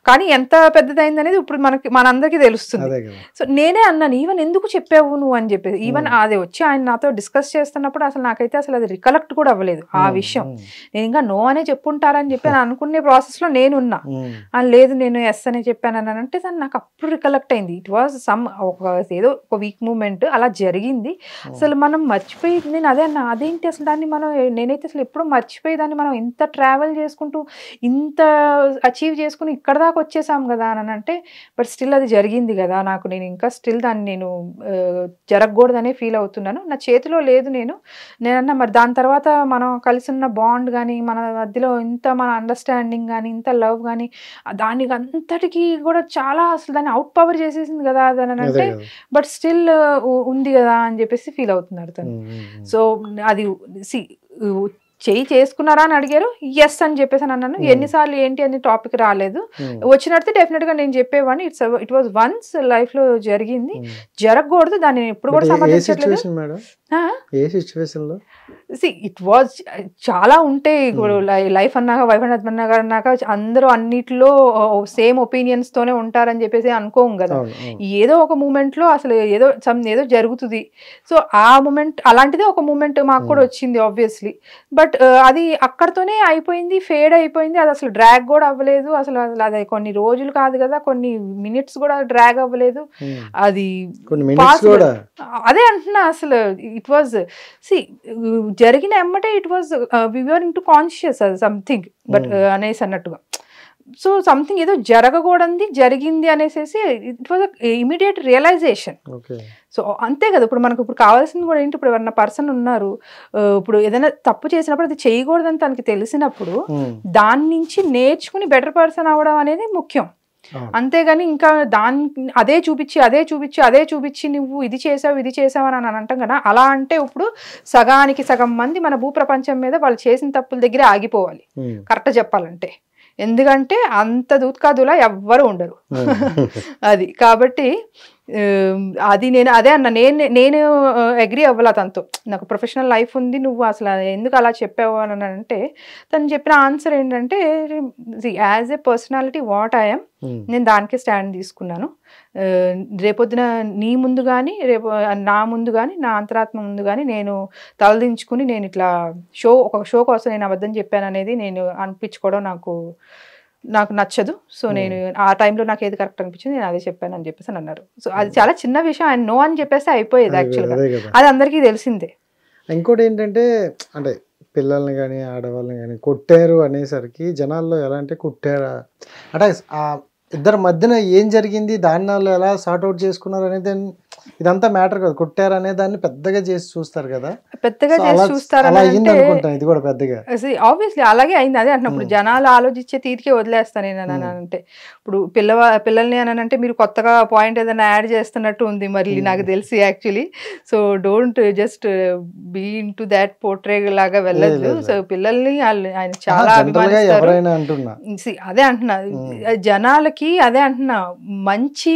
కానీ ఎంత పెద్దదైంది అనేది ఇప్పుడు మనందరికీ తెలుస్తుంది. సో నేనే అన్నాను, ఈవెన్ ఎందుకు చెప్పావు నువ్వు అని చెప్పేసి. ఈవెన్ అది వచ్చి ఆయన నాతో డిస్కస్ చేస్తున్నప్పుడు అసలు నాకైతే అసలు అది రికలెక్ట్ కూడా అవ్వలేదు ఆ విషయం. నేను ఇంకా నో అనే చెప్పుంటారని చెప్పి అనుకునే ప్రాసెస్ లో నేనున్నా. లేదు నేను ఎస్ అనే చెప్పాను అని అంటే దాన్ని నాకు అప్పుడు రికలెక్ట్ అయింది. ఇట్ వాజ్ సమ్ ఏదో ఒక వీక్ మూమెంట్ అలా జరిగింది. అసలు మనం మర్చిపోయి, నేను అదే అన్నా, అదేంటి అసలు దాన్ని మనం, నేనైతే అసలు ఎప్పుడు మర్చిపోయి దాన్ని మనం ఇంత ట్రావెల్ చేసుకుంటూ ఇంత అచీవ్ చేసుకుని ఇక్కడ దాకా వచ్చేసాం కదా అని అంటే, బట్ స్టిల్ అది జరిగింది కదా నాకు, నేను ఇంకా స్టిల్ దాన్ని నేను జరగకూడదనే ఫీల్ అవుతున్నాను. నా చేతిలో లేదు. నేనన్నా మరి దాని తర్వాత మనం కలిసి ఉన్న బాండ్ కానీ మన మధ్యలో ఇంత మన అండర్స్టాండింగ్ కానీ ఇంత లవ్ కానీ దానికి అంతటికి కూడా చాలా అసలు దాన్ని అవుట్ పవర్ చేసేసింది కదా అని అంటే, బట్ స్టిల్ ఉంది కదా అని చెప్పేసి ఫీల్ అవుతున్నారు తను. సో అది చెయ్యి చేసుకున్నారా అని అడిగారు, ఎస్ అని చెప్పేసి అని అన్నాను. ఎన్నిసార్లు ఏంటి అని టాపిక్ రాలేదు. వచ్చినట్టు డెఫినెట్ గా నేను చెప్పేవాడిని. ఇట్ వాజ్ వన్స్ లైఫ్ లో జరిగింది, జరగకూడదు, దాన్ని ఎప్పుడు కూడా సమర్థించట్లేదు. ఇట్ వాజ్ చాలా ఉంటాయి. ఇప్పుడు లైఫ్ అన్నాక, వైఫ్ అండ్ హస్బెండ్ అన్నాక అందరూ అన్నిట్లో సేమ్ ఒపీనియన్స్ తోనే ఉంటారని చెప్పేసి అనుకోం కదా. ఏదో ఒక మూమెంట్ లో అసలు ఏదో జరుగుతుంది. సో ఆ మూమెంట్ అలాంటిదే ఒక మూమెంట్ మాకు కూడా వచ్చింది ఆబ్వియస్లీ. బట్ అది అక్కడతోనే అయిపోయింది, ఫేడ్ అయిపోయింది. అది అసలు డ్రాగ్ కూడా అవ్వలేదు. అసలు అది కొన్ని రోజులు కాదు కదా, కొన్ని మినిట్స్ కూడా డ్రాగ్ అవ్వలేదు. అది అదే అంటున్నా. అసలు ఇట్ వాజ్ జరిగిన ఎమ్మటే it was we were into conscious something but అనేసి అన్నట్టుగా. సో సంథింగ్ ఏదో జరగకూడదు జరిగింది అనేసి it was immediate realization. So అంతే కదా. ఇప్పుడు మనకు ఇప్పుడు కావాల్సింది కూడా ఏంటి, ఇప్పుడు ఎవరన్నా పర్సన్ ఉన్నారు, ఇప్పుడు ఏదైనా తప్పు చేసినప్పుడు అది చేయకూడదని తనకి తెలిసినప్పుడు దాని నుంచి నేర్చుకుని బెటర్ పర్సన్ అవ్వడం అనేది ముఖ్యం. అంతేగాని ఇంకా అదే చూపించి నువ్వు ఇది చేసావు అని అంటాం కదా. అలా అంటే ఇప్పుడు సగానికి సగం మంది మన భూప్రపంచం మీద వాళ్ళు చేసిన తప్పుల దగ్గరే ఆగిపోవాలి కరెక్ట్ చెప్పాలంటే. ఎందుకంటే అంత దూత్కాదులా ఎవ్వరు ఉండరు అది. కాబట్టి అది నేను అదే అన్న, నేను అగ్రీ అవ్వాల తనతో. నాకు ప్రొఫెషనల్ లైఫ్ ఉంది, నువ్వు అసలు ఎందుకు అలా చెప్పావు అని అంటే తను చెప్పిన ఆన్సర్ ఏంటంటే, as a personality what I'm, నేను దానికి స్టాండ్ తీసుకున్నాను. రేపొద్దున నీ ముందు కానీ నా ముందు కానీ నా అంతరాత్మ ముందు కానీ నేను తలదించుకుని నేను ఇట్లా ఒక షో కోసం నేను అబద్ధం చెప్పాను అనేది నేను అనిపించుకోవడం నాకు నచ్చదు. సో నేను ఆ టైంలో నాకు ఏది కరెక్ట్ అనిపించింది నేను అదే చెప్పాను అని చెప్పేసి అన్నారు. సో అది చాలా చిన్న విషయం. ఆయన నో అని చెప్పేస్తే అయిపోయేది యాక్చువల్గా. అది అందరికీ తెలిసిందే. ఇంకోటి ఏంటంటే, అంటే పిల్లల్ని కానీ ఆడవాళ్ళని కానీ కొట్టారు అనేసరికి జనాల్లో ఎలా అంటే కొట్టారా అంటే ఆ ఇద్దరి మధ్యన ఏం జరిగింది, దాన్ని వాళ్ళు ఎలా సార్ట్ అవుట్ చేసుకున్నారు అనేది ఇదంతా మ్యాటర్ కదా. కొట్టారు అనే దాన్ని పెద్దగా చేసి చూస్తారు కదా, పెద్దగా చేసి చూస్తారు. అలా అయింది అనుకుంటా ఇది కూడా పెద్దగా. ఆబ్వియస్లీ అలాగే అయింది. అదే అంటున్నప్పుడు జనాలు ఆలోచించే తీరికే వదిలేస్తాను నేను అంటే. ఇప్పుడు పిల్లల్ని అని అంటే మీరు కొత్తగా పాయింట్ ఏదైనా యాడ్ చేస్తున్నట్టు ఉంది మరి నాకు తెలిసి actually. So don't just be into that portray లాగా వెళ్ళదు. సో పిల్లల్ని ఆయన చాలా అభిమానిస్తారు. అదే అంటున్నా, జనాలకి అదే అంటున్నా, మంచి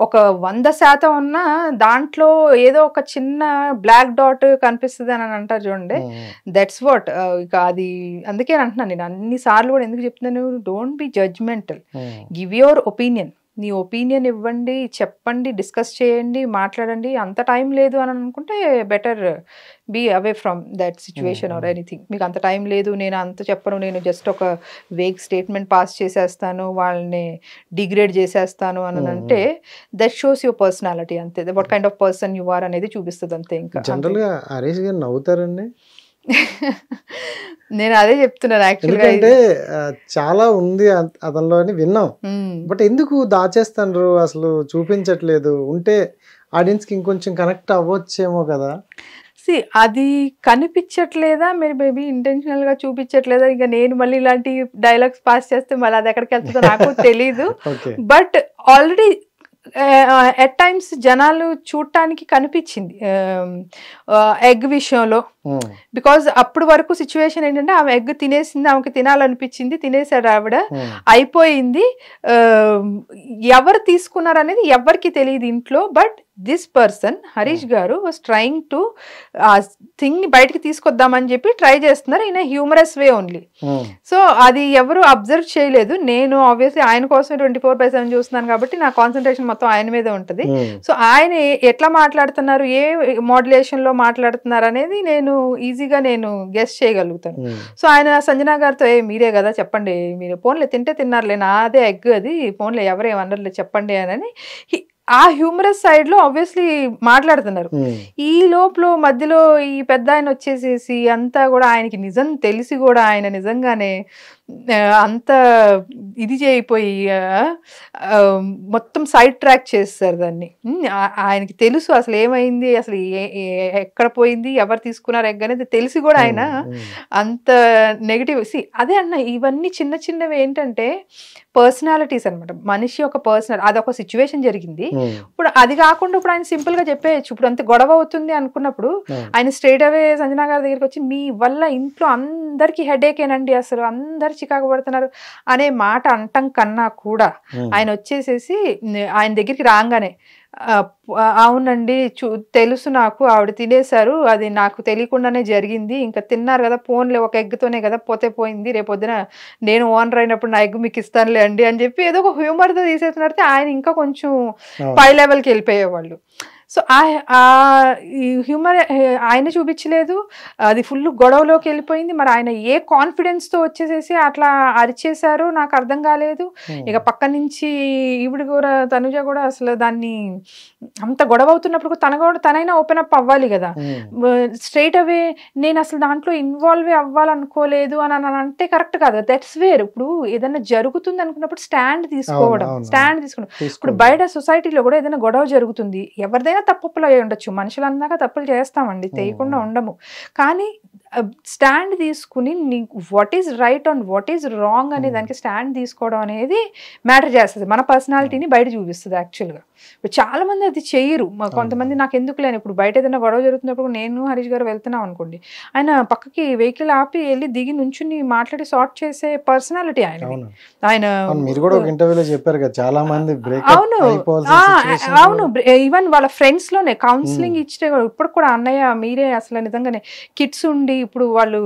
ఒక 100% ఉన్న దాంట్లో ఏదో ఒక చిన్న బ్లాక్ డాట్ కనిపిస్తుంది అని అంటారు చూడండి. That's what. ఇక అది అందుకే అంటున్నాను నేను అన్ని సార్లు కూడా ఎందుకు చెప్తున్నాను, don't be judgemental, give your opinion. నీ ఒపీనియన్ ఇవ్వండి, చెప్పండి, డిస్కస్ చేయండి, మాట్లాడండి. అంత టైం లేదు అని అనుకుంటే better be away from that situation or anything. మీకు అంత టైం లేదు, నేను అంత చెప్పను, నేను జస్ట్ ఒక వేగ్ స్టేట్మెంట్ పాస్ చేసేస్తాను, వాళ్ళని డిగ్రేడ్ చేసేస్తాను అని అంటే దట్ షోస్ యువర్ పర్సనాలిటీ. అంతే, what kind of person you are అనేది చూపిస్తుంది అంతే. ఇంకా జనరల్గా హరీష్ గారు నవ్వుతారండి. నేను అదే చెప్తున్నాను యాక్చువల్గా, అంటే చాలా ఉంది అతనిలో అని విన్నాం, బట్ ఎందుకు దాచేస్తాండ్రు, అసలు చూపించట్లేదు, ఉంటే ఆడియన్స్ కి ఇంకొంచెం కనెక్ట్ అవ్వచ్చేమో కదా. అది కనిపించట్లేదా మీరు మేబీ ఇంటెన్షనల్ గా చూపించట్లేదా, ఇంకా నేను మళ్ళీ ఇలాంటి డైలాగ్స్ పాస్ చేస్తే మళ్ళీ అది ఎక్కడికి వెళ్తుందో నాకు తెలీదు. బట్ ఆల్రెడీ ఎట్ టైమ్స్ జనాలు చూడటానికి కనిపించింది ఎగ్ విషయంలో. బికాజ్ అప్పటి వరకు సిచ్యువేషన్ ఏంటంటే ఆమె ఎగ్ తినేసింది, ఆమెకి తినాలనిపించింది, తినేసాడు ఆవిడ, అయిపోయింది. ఎవరు తీసుకున్నారు అనేది ఎవరికి తెలియదు ఇంట్లో. బట్ దిస్ పర్సన్ హరీష్ గారు వాజ్ ట్రయింగ్ టు ఆ థింగ్ ని బయటకి తీసుకొద్దామని చెప్పి ట్రై చేస్తున్నారు in humorous way only. So అది ఎవరు అబ్జర్వ్ చేయలేదు. నేను ఆబ్వియస్లీ ఆయన కోసం 24/7 చూస్తున్నాను కాబట్టి నా కాన్సన్ట్రేషన్ మొత్తం ఆయన మీదే ఉంటుంది. సో ఆయన ఎట్లా మాట్లాడుతున్నారు, ఏ మోడ్యులేషన్ లో మాట్లాడుతున్నారు అనేది నేను ఈజీగా నేను గెస్ చేయగలుగుతాను. సో ఆయన సంజనా గారితో మీరే కదా చెప్పండి, మీరు ఫోన్లే తింటే తిన్నారులే, నాదే ఎగ్ అది, ఫోన్లే ఎవరేమన్నారులే చెప్పండి అని ఆ హ్యూమరస్ సైడ్ లో ఆబ్వియస్లీ మాట్లాడుతున్నారు. ఈ లోపల మధ్యలో ఈ పెద్ద ఆయన వచ్చేసేసి అంతా కూడా ఆయనకి నిజం తెలిసి కూడా ఆయన నిజంగానే అంత ఇది చేయిపోయి మొత్తం సైడ్ ట్రాక్ చేస్తారు దాన్ని. ఆయనకి తెలుసు అసలు ఏమైంది, అసలు ఎక్కడ పోయింది, ఎవరు తీసుకున్నారు ఎగ్ అనేది తెలిసి కూడా ఆయన అంత నెగిటివ్. అదే అన్న, ఇవన్నీ చిన్న చిన్నవి ఏంటంటే పర్సనాలిటీస్ అనమాట. మనిషి ఒక పర్సనల్, అదొక సిచ్యువేషన్ జరిగింది. ఇప్పుడు అది కాకుండా ఇప్పుడు ఆయన సింపుల్ గా చెప్పేయచ్చు. ఇప్పుడు అంత గొడవ అవుతుంది అనుకున్నప్పుడు ఆయన స్ట్రైట్ అవే సంజనా గారి దగ్గరికి వచ్చి మీ వల్ల ఇంట్లో అందరికి హెడేక్ ఏనండి, అసలు అందరు చికాకు పడుతున్నారు అనే మాట అంటం కన్నా కూడా ఆయన వచ్చేసేసి ఆయన దగ్గరికి రాగానే అవునండి తెలుసు నాకు, ఆవిడ తినేశారు, అది నాకు తెలియకుండానే జరిగింది, ఇంకా తిన్నారు కదా, ఫోన్లే ఒక ఎగ్తోనే కదా పోతే పోయింది, రేపొద్దున నేను ఓనర్ అయినప్పుడు నా ఎగ్ మీకు ఇస్తానులే అండి అని చెప్పి ఏదో ఒక హ్యూమర్తో తీసేస్తున్నట్టే ఆయన ఇంకా కొంచెం పై లెవెల్కి వెళ్ళిపోయేవాళ్ళు. సో ఈ హ్యూమర్ ఆయన చూపించలేదు, అది ఫుల్ గొడవలోకి వెళ్ళిపోయింది. మరి ఆయన ఏ కాన్ఫిడెన్స్తో వచ్చేసేసి అట్లా అరిచేశారో నాకు అర్థం కాలేదు. ఇక పక్క నుంచి ఈవిడ కూడా తనుజ కూడా అసలు దాన్ని అంత గొడవ అవుతున్నప్పుడు తనైనా ఓపెన్ అప్ అవ్వాలి కదా. స్ట్రైట్ అవే నేను అసలు దాంట్లో ఇన్వాల్వ్ అవ్వాలనుకోలేదు అని అంటే కరెక్ట్ కాదు. That's where. ఇప్పుడు ఏదైనా జరుగుతుంది అనుకున్నప్పుడు స్టాండ్ తీసుకోవడం. ఇప్పుడు బయట సొసైటీలో కూడా ఏదైనా గొడవ జరుగుతుంది, ఎవరిదైనా తప్పులు అయి ఉండొచ్చు, మనుషులన్నాక తప్పులు చేస్తామండి, చేయకుండా ఉండము. కానీ స్టాండ్ తీసుకుని నీకు what is right and what is wrong అనే దానికి స్టాండ్ తీసుకోవడం అనేది మ్యాటర్ చేస్తుంది, మన పర్సనాలిటీని బయట చూపిస్తుంది యాక్చువల్గా. చాలా మంది అది చెయ్యరు. కొంతమంది నాకు ఎందుకు లేని, ఇప్పుడు బయట ఏదైనా గొడవ జరుగుతున్నప్పుడు నేను హరీష్ గారు వెళ్తున్నాం అనుకోండి, ఆయన పక్కకి వెహికల్ ఆపి వెళ్ళి దిగి నుంచుని మాట్లాడి సార్ట్ చేసే పర్సనాలిటీ ఆయన. అవును, ఈవెన్ వాళ్ళ ఫ్రెండ్స్ లోనే కౌన్సిలింగ్ ఇచ్చే ఇప్పుడు కూడా అన్నయ్య మీరే అసలు నిజంగానే కిడ్స్ ఉండి ఇప్పుడు వాళ్ళు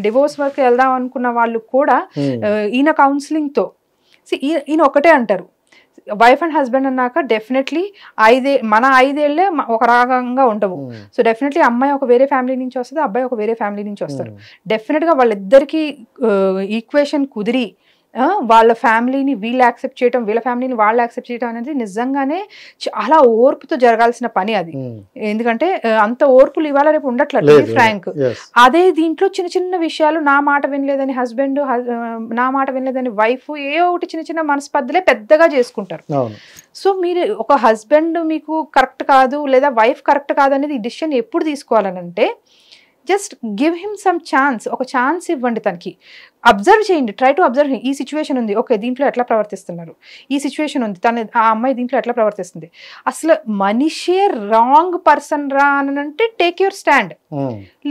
డివోర్స్ వరకు వెళ్దాం అనుకున్న వాళ్ళు కూడా ఈయన కౌన్సిలింగ్ తో ఈయన ఒకటే అంటారు, వైఫ్ అండ్ హస్బెండ్ అన్నాక డెఫినెట్లీ మన 5 ఏళ్లే ఒక రాగంగా ఉండవు. సో డెఫినెట్లీ అమ్మాయి ఒక వేరే ఫ్యామిలీ నుంచి వస్తుంది, అబ్బాయి ఒక వేరే ఫ్యామిలీ నుంచి వస్తారు. డెఫినెట్ గా వాళ్ళిద్దరికి ఈక్వేషన్ కుదిరి వాళ్ళ ఫ్యామిలీని వీళ్ళు యాక్సెప్ట్ చేయడం, వీళ్ళ ఫ్యామిలీని వాళ్ళు యాక్సెప్ట్ చేయడం అనేది నిజంగానే చాలా ఓర్పుతో జరగాల్సిన పని అది. ఎందుకంటే అంత ఓర్పులు ఇవాళ రేపు ఉండట్లేదు ఫ్రాంక్. అదే దీంట్లో చిన్న చిన్న విషయాలు, నా మాట వినలేదని హస్బెండ్, నా మాట వినలేదని వైఫ్, ఏ ఒకటి చిన్న చిన్న మనస్పర్ధలే పెద్దగా చేసుకుంటారు. సో మీరు ఒక హస్బెండ్ మీకు కరెక్ట్ కాదు లేదా వైఫ్ కరెక్ట్ కాదు అనేది ఈ డిసిషన్ ఎప్పుడు తీసుకోవాలనంటే, just give him some chance, ఒక ఛాన్స్ ఇవ్వండి తనకి. అబ్జర్వ్ చేయండి, ట్రై టు అబ్జర్వ్. ఈ సిచ్యువేషన్ ఉంది, ఓకే దీంట్లో ఎట్లా ప్రవర్తిస్తున్నారు, ఈ సిచ్యువేషన్ ఉంది, ఆ అమ్మాయి దీంట్లో ఎట్లా ప్రవర్తిస్తుంది, అసలు మనిషే రాంగ్ పర్సన్ రా అని అంటే టేక్ యువర్ స్టాండ్.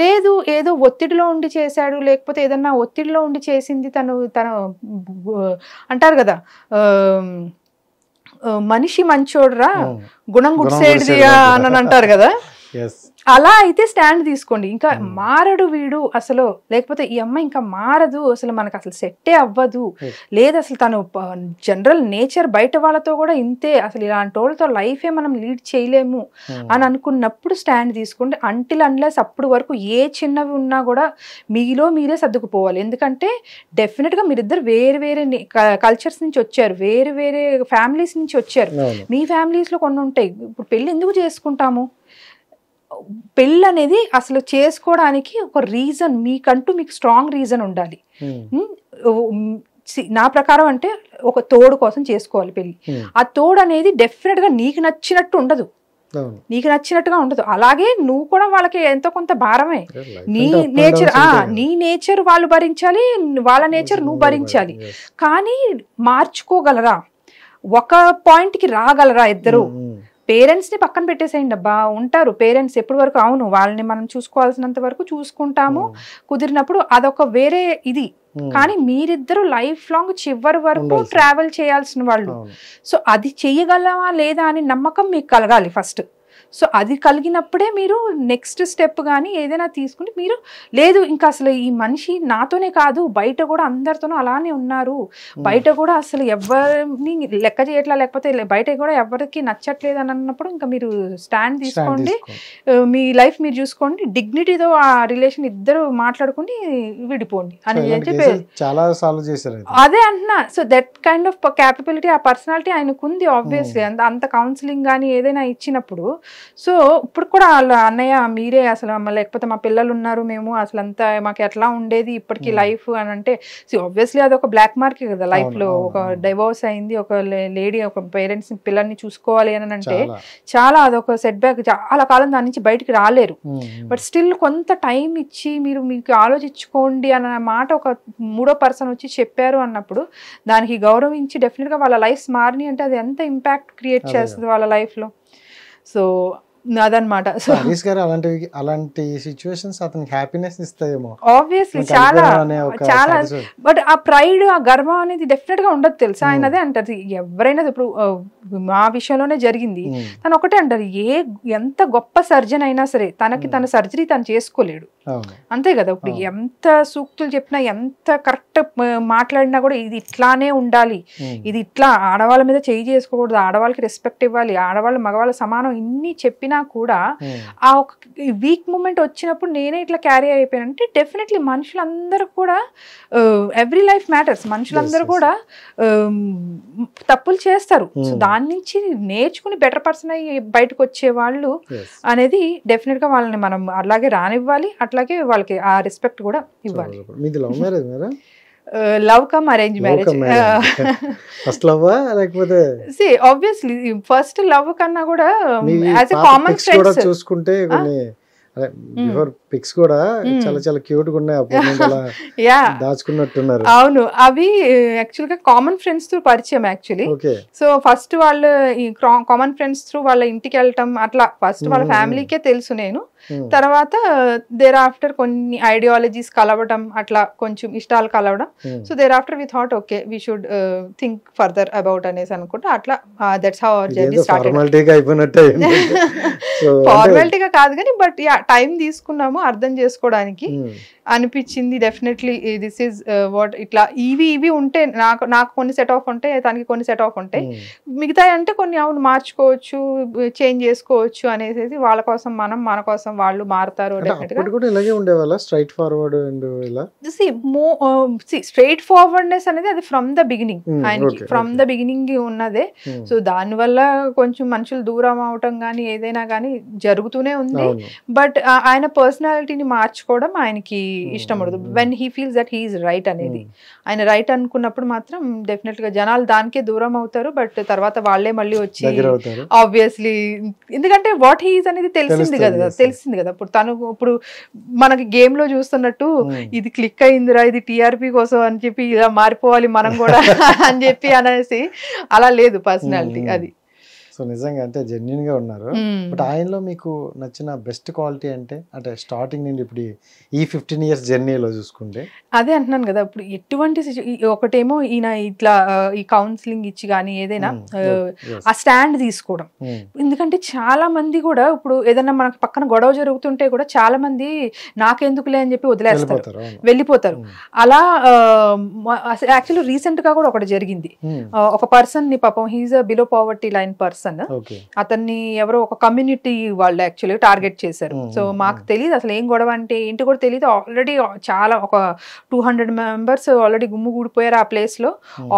లేదు ఏదో ఒత్తిడిలో ఉండి చేశాడు, లేకపోతే ఏదన్నా ఒత్తిడిలో ఉండి చేసింది తను అంటారు కదా, మనిషి మంచోడ్రా గుణం గుడ్సేడిదియా అని అంటారు కదా, అలా అయితే స్టాండ్ తీసుకోండి. ఇంకా మారడు వీడు అసలు, లేకపోతే ఈ అమ్మాయి ఇంకా మారదు, అసలు మనకు అసలు సెట్టే అవ్వదు, లేదు అసలు తను జనరల్ నేచర్ బయట వాళ్ళతో కూడా ఇంతే, అసలు ఇలాంటి వాళ్ళతో లైఫే మనం లీడ్ చేయలేము అని అనుకున్నప్పుడు స్టాండ్ తీసుకోండి. అంటిల్ అన్లెస్ అప్పుడు వరకు ఏ చిన్నవి ఉన్నా కూడా మీలో మీరే సర్దుకుపోవాలి. ఎందుకంటే డెఫినెట్గా మీరిద్దరు వేరే వేరే కల్చర్స్ నుంచి వచ్చారు, వేరే వేరే ఫ్యామిలీస్ నుంచి వచ్చారు. మీ ఫ్యామిలీస్లో కొన్ని ఉంటాయి. ఇప్పుడు పెళ్ళి ఎందుకు చేసుకుంటాము, పెళ్ళి అనేది అసలు చేసుకోవడానికి ఒక రీజన్, మీకంటూ మీకు స్ట్రాంగ్ రీజన్ ఉండాలి. నా ప్రకారం అంటే ఒక తోడు కోసం చేసుకోవాలి పెళ్ళి. ఆ తోడు అనేది డెఫినెట్ గా నీకు నచ్చినట్టు ఉండదు, నీకు నచ్చినట్టుగా ఉండదు. అలాగే నువ్వు కూడా వాళ్ళకి ఎంతో కొంత భారమే. నీ నేచర్ వాళ్ళు భరించాలి, వాళ్ళ నేచర్ నువ్వు భరించాలి. కానీ మార్చుకోగలరా, ఒక పాయింట్ కి రాగలరా ఇద్దరు? పేరెంట్స్ ని పక్కన పెట్టేసేయండి అబ్బా, ఉంటారు పేరెంట్స్ ఎప్పటి వరకు, అవును వాళ్ళని మనం చూసుకోవాల్సినంత వరకు చూసుకుంటాము, కుదిరినప్పుడు అదొక వేరే ఇది. కానీ మీరిద్దరు లైఫ్ లాంగ్ చివరి వరకు ట్రావెల్ చేయాల్సిన వాళ్ళు. సో అది చెయ్యగలవా లేదా అని నమ్మకం మీకు కలగాలి ఫస్ట్. సో అది కలిగినప్పుడే మీరు నెక్స్ట్ స్టెప్ కానీ ఏదైనా తీసుకుని, మీరు లేదు ఇంకా అసలు ఈ మనిషి నాతోనే కాదు బయట కూడా అందరితోనూ అలానే ఉన్నారు, బయట కూడా అసలు ఎవరిని లెక్క చేయట్లా, లేకపోతే బయట కూడా ఎవరికి నచ్చట్లేదు అని అన్నప్పుడు ఇంకా మీరు స్టాండ్ తీసుకోండి, మీ లైఫ్ మీరు చూసుకోండి, డిగ్నిటీతో ఆ రిలేషన్ ఇద్దరు మాట్లాడుకుని విడిపోండి అని చెప్పి చాలా సాల్వ్ చేశారు. అదే అంటున్నా. So that kind of capability, ఆ పర్సనాలిటీ ఆయనకు ఉంది ఆబ్వియస్లీ. అంత కౌన్సిలింగ్ కానీ ఏదైనా ఇచ్చినప్పుడు. సో ఇప్పుడు కూడా వాళ్ళ అన్నయ్య మీరే అసలు లేకపోతే మా పిల్లలు ఉన్నారు, మేము అసలు అంతా మాకు ఎట్లా ఉండేది ఇప్పటికీ లైఫ్ అని అంటే, ఆబ్వియస్లీ అది ఒక బ్లాక్ మార్క్ కదా లైఫ్ లో. ఒక డైవోర్స్ అయింది, ఒక లేడీ ఒక పేరెంట్స్ పిల్లల్ని చూసుకోవాలి అని అంటే చాలా అదొక సెట్ బ్యాక్, చాలా కాలం దాని నుంచి బయటికి రాలేరు. బట్ స్టిల్ కొంత టైం ఇచ్చి మీరు మీకు ఆలోచించుకోండి అన్న మాట ఒక మూడో పర్సన్ వచ్చి చెప్పారు అన్నప్పుడు దానికి గౌరవించి డెఫినెట్ గా వాళ్ళ లైఫ్ మారిని అంటే అది ఎంత ఇంపాక్ట్ క్రియేట్ చేస్తుంది వాళ్ళ లైఫ్ లో. సో అదనమాట. హరీష్ గారు అలాంటి సిచ్యువేషన్స్ అతనికి హ్యాపీనెస్ ఇస్తాయేమో ఆబ్వియస్లీ, చాలా చాలా. బట్ ఆ ప్రైడ్, ఆ గర్వం అనేది డెఫినెట్ గా ఉండదు తెలుసా. ఆయన అదే అంటారు, ఎవరైనా ఇప్పుడు మా విషయంలోనే జరిగింది, తను ఒకటే అంటారు, ఎంత గొప్ప సర్జన్ అయినా సరే తనకి తన సర్జరీ తను చేసుకోలేడు, అంతే కదా. ఇప్పుడు ఎంత సూక్తులు చెప్పినా, ఎంత కరెక్ట్ మాట్లాడినా కూడా ఇది ఇట్లానే ఉండాలి, ఇది ఇట్లా ఆడవాళ్ళ మీద చేయి చేసుకోకూడదు, ఆడవాళ్ళకి రెస్పెక్ట్ ఇవ్వాలి, ఆడవాళ్ళు మగవాళ్ళ సమానం, ఇన్ని చెప్పినా కూడా ఆ ఒక వీక్ మూమెంట్ వచ్చినప్పుడు నేనే ఇట్లా క్యారీ అయిపోయానంటే డెఫినెట్లీ మనుషులందరూ కూడా, ఎవ్రీ లైఫ్ మ్యాటర్స్, మనుషులందరూ కూడా తప్పులు చేస్తారు. సో దాని నుంచి నేర్చుకుని బెటర్ పర్సన్ అయ్యి బయటకు వచ్చే వాళ్ళు అనేది డెఫినెట్ గా వాళ్ళని మనం అలాగే రానివ్వాలి, అట్లాగే వాళ్ళకి ఆ రెస్పెక్ట్ కూడా ఇవ్వాలి. Love come arrange marriage. First love లేకపోతే ఆబ్వియస్లీ ఫస్ట్ లవ్ కన్నా కూడా యాజ్ ఎ కామన్ ఫ్రెండ్స్ చూసుకుంటే కొన్ని బిఫోర్ పిక్స్ కూడా చాలా చాలా క్యూట్ గా ఉన్నాయి, దాచుకున్నట్టున్నారు. అవును, అవి యాక్చువల్ గా కామన్ ఫ్రెండ్స్ త్రూ పరిచయం యాక్చువల్లీ. సో ఫస్ట్ వాళ్ళు ఈ కామన్ ఫ్రెండ్స్ త్రూ వాళ్ళ ఇంటికి వెళ్ళటం అట్లా, ఫస్ట్ వాళ్ళ ఫ్యామిలీకే తెలుసు నేను, తర్వాత దేర్ ఆఫ్టర్ కొన్ని ఐడియాలజీస్ కలవడం, అట్లా కొంచెం ఇష్టాలు కలవడం. So thereafter we thought okay we should think further about అనేసి అనుకుంటా, అట్లా that's how our journey started. ఫార్మాలిటీగా కాదు కానీ బట్ యా టైం తీసుకున్నాము అర్థం చేసుకోవడానికి. అనిపించింది డెఫినెట్లీ దిస్ ఈజ్ వాట్ ఇట్లా ఇవి ఉంటే నాకు కొన్ని సెట్ ఆఫ్ ఉంటాయి, తనకి కొన్ని సెట్ ఆఫ్ ఉంటాయి, మిగతా అంటే కొన్ని అవును మార్చుకోవచ్చు, చేంజ్ చేసుకోవచ్చు అనేసి వాళ్ళ కోసం మనం, మన కోసం వాళ్ళు మారుతారు. స్ట్రైట్ ఫార్వర్డ్నెస్ అనేది అది ఫ్రమ్ ద బిగినింగ్, ఆయనకి ఫ్రమ్ ద బిగినింగ్ ఉన్నదే. సో దానివల్ల కొంచెం మనుషులు దూరం అవటం కానీ ఏదైనా కానీ జరుగుతూనే ఉంది. బట్ ఆయన పర్సనాలిటీని మార్చుకోవడం ఆయనకి ఇష్టం ఉండదు. When he feels that he's right అనేది, ఆయన రైట్ అనుకున్నప్పుడు మాత్రం డెఫినెట్ గా జనాలు దానికే దూరం అవుతారు. బట్ తర్వాత వాళ్ళే మళ్ళీ వచ్చి ఆబ్వియస్లీ, ఎందుకంటే వాట్ హీఈస్ అనేది తెలిసింది కదా. ఇప్పుడు మనకి గేమ్ లో చూస్తున్నట్టు ఇది క్లిక్ అయిందిరా, ఇది టీఆర్పీ కోసం అని చెప్పి ఇలా మారిపోవాలి మనం కూడా అని చెప్పి అనేసి అలా లేదు పర్సనాలిటీ అది. సో నిజంగా అంటే జెన్యున్ గా ఉన్నారు. బట్ ఆయనలో మీకు నచ్చిన బెస్ట్ క్వాలిటీ అంటే స్టార్టింగ్ నుండి ఇప్పుడు ఈ 15 years జర్నీలో చూసుకుంటే అదే అంటున్నాను కదా. ఇప్పుడు ఎటువంటి ఒకటేమో ఈయన ఇట్లా ఈ కౌన్సిలింగ్ ఇచ్చి కానీ ఏదైనా ఆ స్టాండ్ తీసుకోవడం. ఎందుకంటే చాలా మంది కూడా ఇప్పుడు ఏదైనా మనకు పక్కన గొడవ జరుగుతుంటే కూడా చాలా మంది నాకెందుకులే అని చెప్పి వదిలేస్తారు, వెళ్ళిపోతారు. అలా యాక్చువల్లీ రీసెంట్ గా కూడా ఒకటి జరిగింది. ఒక పర్సన్ ని పాపం హీఈస్ అ బిలో పావర్టీ లైన్ పర్సన్, అతన్ని ఎవరో ఒక కమ్యూనిటీ వాళ్ళు యాక్చువల్లీ టార్గెట్ చేశారు. సో మాకు తెలియదు అసలు ఏం గొడవ అంటే ఏంటి కూడా తెలియదు. ఆల్రెడీ చాలా ఒక 200 members ఆల్రెడీ గుమ్ముగూడిపోయారు ఆ ప్లేస్ లో.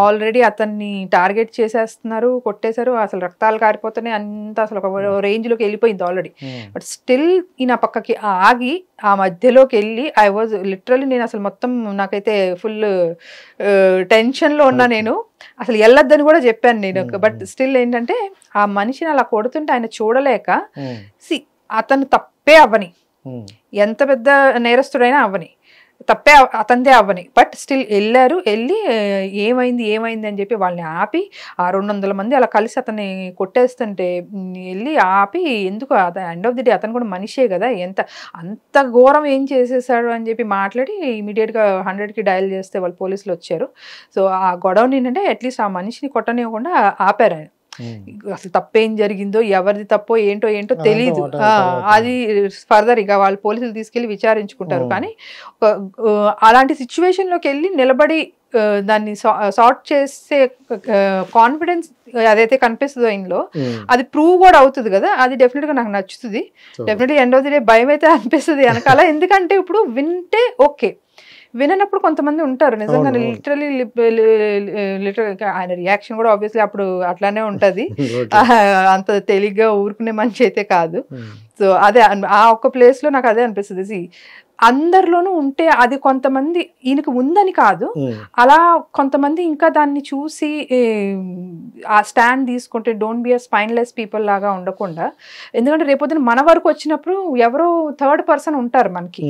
ఆల్రెడీ అతన్ని టార్గెట్ చేసేస్తున్నారు, కొట్టేశారు, అసలు రక్తాలు కారిపోతున్నాయి, అంత అసలు ఒక రేంజ్ లోకి వెళ్ళిపోయింది ఆల్రెడీ. బట్ స్టిల్ ఈయన పక్కకి ఆగి ఆ మధ్యలోకి వెళ్ళి ఐ వాజ్ లిటరలీ, నేను అసలు మొత్తం నాకైతే ఫుల్ టెన్షన్ లో ఉన్నా, నేను అసలు వెళ్ళొద్దని కూడా చెప్పాను నేను. బట్ స్టిల్ ఏంటంటే ఆ మనిషిని అలా కొడుతుంటే ఆయన చూడలేక, అతను తప్పే అవ్వని, ఎంత పెద్ద నేరస్తుడైనా అవ్వని, తప్పే అతందే అవ్వని, బట్ స్టిల్ వెళ్ళారు. వెళ్ళి ఏమైంది అని చెప్పి వాళ్ళని ఆపి, ఆ 200 మంది అలా కలిసి అతన్ని కొట్టేస్తుంటే వెళ్ళి ఆపి, ఎందుకు ఎండ్ ఆఫ్ ది డే అతను కూడా మనిషే కదా, అంత ఘోరం ఏం చేసేసాడు అని చెప్పి మాట్లాడి ఇమీడియట్గా 100కి డయల్ చేస్తే వాళ్ళు పోలీసులు వచ్చారు. సో ఆ గొడవని ఏంటంటే అట్లీస్ట్ ఆ మనిషిని కొట్టనివ్వకుండా ఆపారు ఆయన. అసలు తప్పేం జరిగిందో, ఎవరిది తప్పో ఏంటో తెలీదు. అది ఫర్దర్ ఇక వాళ్ళు పోలీసులు తీసుకెళ్లి విచారించుకుంటారు. కానీ అలాంటి సిచ్యువేషన్ లోకి వెళ్ళి నిలబడి దాన్ని సార్ట్ చేసే కాన్ఫిడెన్స్ అదైతే కనిపిస్తుందో ఇందులో, అది ప్రూవ్ కూడా అవుతుంది కదా. అది డెఫినెట్ గా నాకు నచ్చుతుంది. Definitely end of the day భయం అయితే అనిపిస్తుంది వెనకాల. ఎందుకంటే ఇప్పుడు వింటే ఓకే, విననప్పుడు కొంతమంది ఉంటారు నిజంగా లిటరలీ ఆయన రియాక్షన్ కూడా ఆబ్వియస్లీ అప్పుడు అట్లానే ఉంటది, అంత తేలిగ్గా ఊరుకునే మనిషి అయితే కాదు. సో అదే ఆ ఒక్క ప్లేస్ లో నాకు అదే అనిపిస్తుంది. అందరిలోనూ ఉంటే అది కొంతమంది ఈయనకు ఉందని కాదు, అలా కొంతమంది ఇంకా దాన్ని చూసి ఆ స్టాండ్ తీసుకుంటే don't be a spineless people లాగా ఉండకుండా. ఎందుకంటే రేపొద్దున మన వరకు వచ్చినప్పుడు ఎవరో థర్డ్ పర్సన్ ఉంటారు మనకి.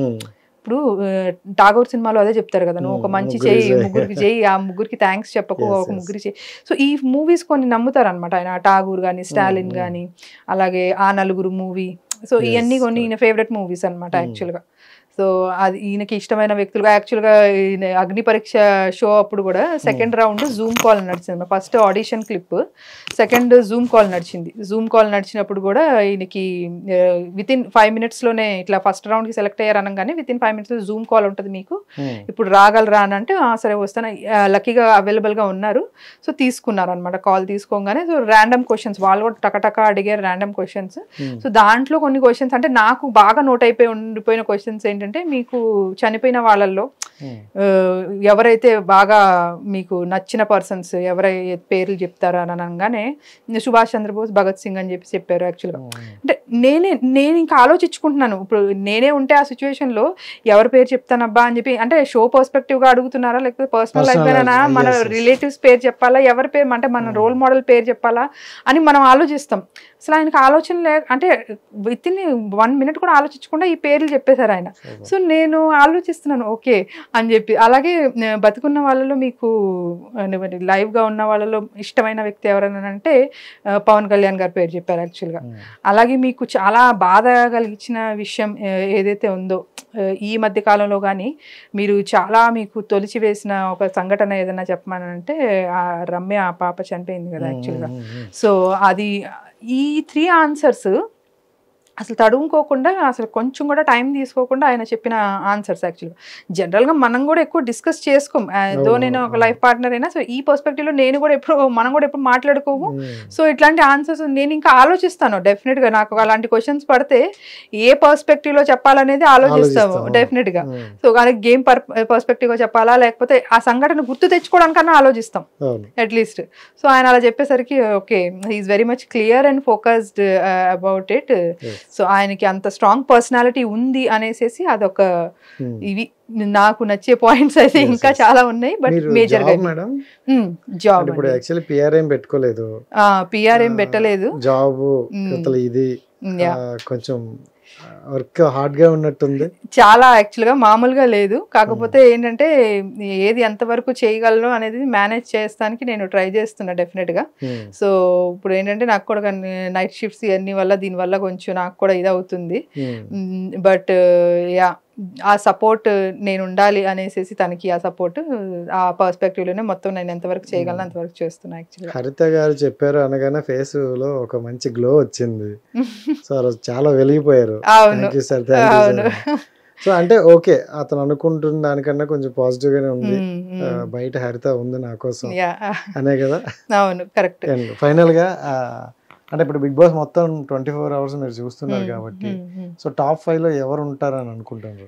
ఇప్పుడు ఠాగూర్ సినిమాలో అదే చెప్తారు కదా, నువ్వు ఒక మంచి చేయి, ముగ్గురికి చేయి, ఆ ముగ్గురికి థ్యాంక్స్ చెప్పకు, ఒక ముగ్గురికి చేయి. సో ఈ మూవీస్ కొన్ని నమ్ముతారు అనమాట ఆయన, ఠాగూర్ కానీ, స్టాలిన్ కానీ, అలాగే ఆ నలుగురు మూవీ. సో ఇవన్నీ కొన్ని ఈయన ఫేవరెట్ మూవీస్ అనమాట యాక్చువల్గా. సో అది ఈయనకి ఇష్టమైన వ్యక్తులుగా యాక్చువల్గా అగ్ని పరీక్ష షో అప్పుడు కూడా సెకండ్ రౌండ్ జూమ్ కాల్ నడిచింది. First audition clip, second Zoom call నడిచింది. జూమ్ కాల్ నడిచినప్పుడు కూడా ఈయనకి వితిన్ 5 minutesలోనే ఇట్లా ఫస్ట్ రౌండ్కి సెలెక్ట్ అయ్యారు అనగానే వితిన్ 5 minutes జూమ్ కాల్ ఉంటుంది మీకు, ఇప్పుడు రాగలరా అని అంటే సరే వస్తాను, లక్కీగా అవైలబుల్గా ఉన్నారు. సో తీసుకున్నారు అనమాట. కాల్ తీసుకోగానే సో ర్యాండమ్ క్వశ్చన్స్ వాళ్ళు కూడా టకటక అడిగారు, ర్యాండమ్ క్వశ్చన్స్. సో దాంట్లో కొన్ని క్వశ్చన్స్ అంటే నాకు బాగా నోట్ అయిపోయి ఉండిపోయిన క్వశ్చన్స్ ఏంటంటే, మీకు చనిపోయిన వాళ్ళల్లో ఎవరైతే బాగా మీకు నచ్చిన పర్సన్స్ ఎవరైతే పేర్లు చెప్తారా అని అనగానే సుభాష్ చంద్రబోస్, భగత్ సింగ్ అని చెప్పి చెప్పారు. యాక్చువల్గా అంటే నేను ఇంకా ఆలోచించుకుంటున్నాను, ఇప్పుడు నేనే ఉంటే ఆ సిచ్యువేషన్ లో ఎవరి పేరు చెప్తానబ్బా అని చెప్పి, అంటే షో పర్స్పెక్టివ్ గా అడుగుతున్నారా లేకపోతే పర్సనల్ లైఫ్ అయినా మన రిలేటివ్స్ పేరు చెప్పాలా, ఎవరి పేరు అంటే మన రోల్ మోడల్ పేరు చెప్పాలా అని మనం ఆలోచిస్తాం. అసలు ఆయనకు ఆలోచన అంటే వితిన్ 1 minute కూడా ఆలోచించకుండా ఈ పేర్లు చెప్పేశారు ఆయన. సో నేను ఆలోచిస్తున్నాను ఓకే అని చెప్పి. అలాగే బతుకున్న వాళ్ళలో మీకు లైవ్ గా ఉన్న వాళ్ళలో ఇష్టమైన వ్యక్తి ఎవరైనా అంటే పవన్ కళ్యాణ్ గారి పేరు చెప్పారు యాక్చువల్గా. అలాగే మీకు చాలా బాధ కలిగించిన విషయం ఏదైతే ఉందో ఈ మధ్య కాలంలో కానీ మీరు చాలా మీకు తొలిచి వేసిన ఒక సంఘటన ఏదైనా చెప్పమనంటే ఆ రమ్య ఆ పాప చనిపోయింది కదా యాక్చువల్గా. సో అది ఈ 3 answers అసలు తడుముకోకుండా అసలు కొంచెం కూడా టైం తీసుకోకుండా ఆయన చెప్పిన ఆన్సర్స్ యాక్చువల్గా జనరల్గా మనం కూడా ఎక్కువ డిస్కస్ చేసుకోం దో నేను ఒక లైఫ్ పార్ట్నర్ అయినా సో ఈ పర్స్పెక్టివ్లో నేను కూడా మనం కూడా ఎప్పుడు మాట్లాడుకోము సో ఇట్లాంటి ఆన్సర్స్ నేను ఇంకా ఆలోచిస్తాను డెఫినెట్గా నాకు అలాంటి క్వశ్చన్స్ పడితే ఏ పర్స్పెక్టివ్లో చెప్పాలనేది ఆలోచిస్తాము డెఫినెట్గా సో అది గేమ్ పర్స్పెక్టివ్గా చెప్పాలా లేకపోతే ఆ సంఘటన గుర్తు తెచ్చుకోవడానికన్నా ఆలోచిస్తాం అట్లీస్ట్ సో ఆయన అలా చెప్పేసరికి okay he's very much clear and focused about it so ఆయనకి అంత స్ట్రాంగ్ పర్సనాలిటీ ఉంది అనేసి అదొక ఇవి నాకు నచ్చే పాయింట్స్ అయితే ఇంకా చాలా ఉన్నాయి బట్ మేజర్ గా జాబ్ ఇప్పుడు యాక్చువల్లీ పిఆర్ఎం పెట్టుకోలేదు పిఆర్ఎం పెట్టలేదు జాబ్ ఇది కొంచెం వర్క్ హార్డ్ గా ఉన్నట్టుంది చాలా యాక్చువల్ గా మామూలుగా లేదు కాకపోతే ఏంటంటే ఏది ఎంతవరకు చేయగలను అనేది మేనేజ్ చేస్తానికి నేను ట్రై చేస్తున్నా డెఫినెట్ గా సో ఇప్పుడు ఏంటంటే నాకు కూడా నైట్ షిఫ్ట్స్ ఇవన్నీ వల్ల దీనివల్ల కొంచెం నాకు కూడా ఇది అవుతుంది బట్ యా ఆ సపోర్ట్ నేను ఉండాలి అనేసి తనకి ఆ సపోర్ట్ ఆ పర్స్పెక్టివ్ లోనే మొత్తం నేను ఎంతవరకు చేయగలను అంతవరకు చేస్తున్నా యాక్చువల్లీ హరిత గారు చెప్పారు అనగానే ఫేస్ లో ఒక మంచి గ్లో వచ్చింది సో చాలా వెలిగిపోయారు సో అంటే ఓకే అతను అనుకుంటున్న దానికన్నా కొంచెం పాజిటివ్ గానే ఉంది బయట హరిత ఉంది నా కోసం అనే కదా అవును కరెక్ట్ ఫైనల్ గా అంటే ఇప్పుడు బిగ్ బాస్ మొత్తం 24 hours మీరు చూస్తున్నారు కాబట్టి సో టాప్ 5 లో ఎవరు ఉంటారని అనుకుంటున్నారు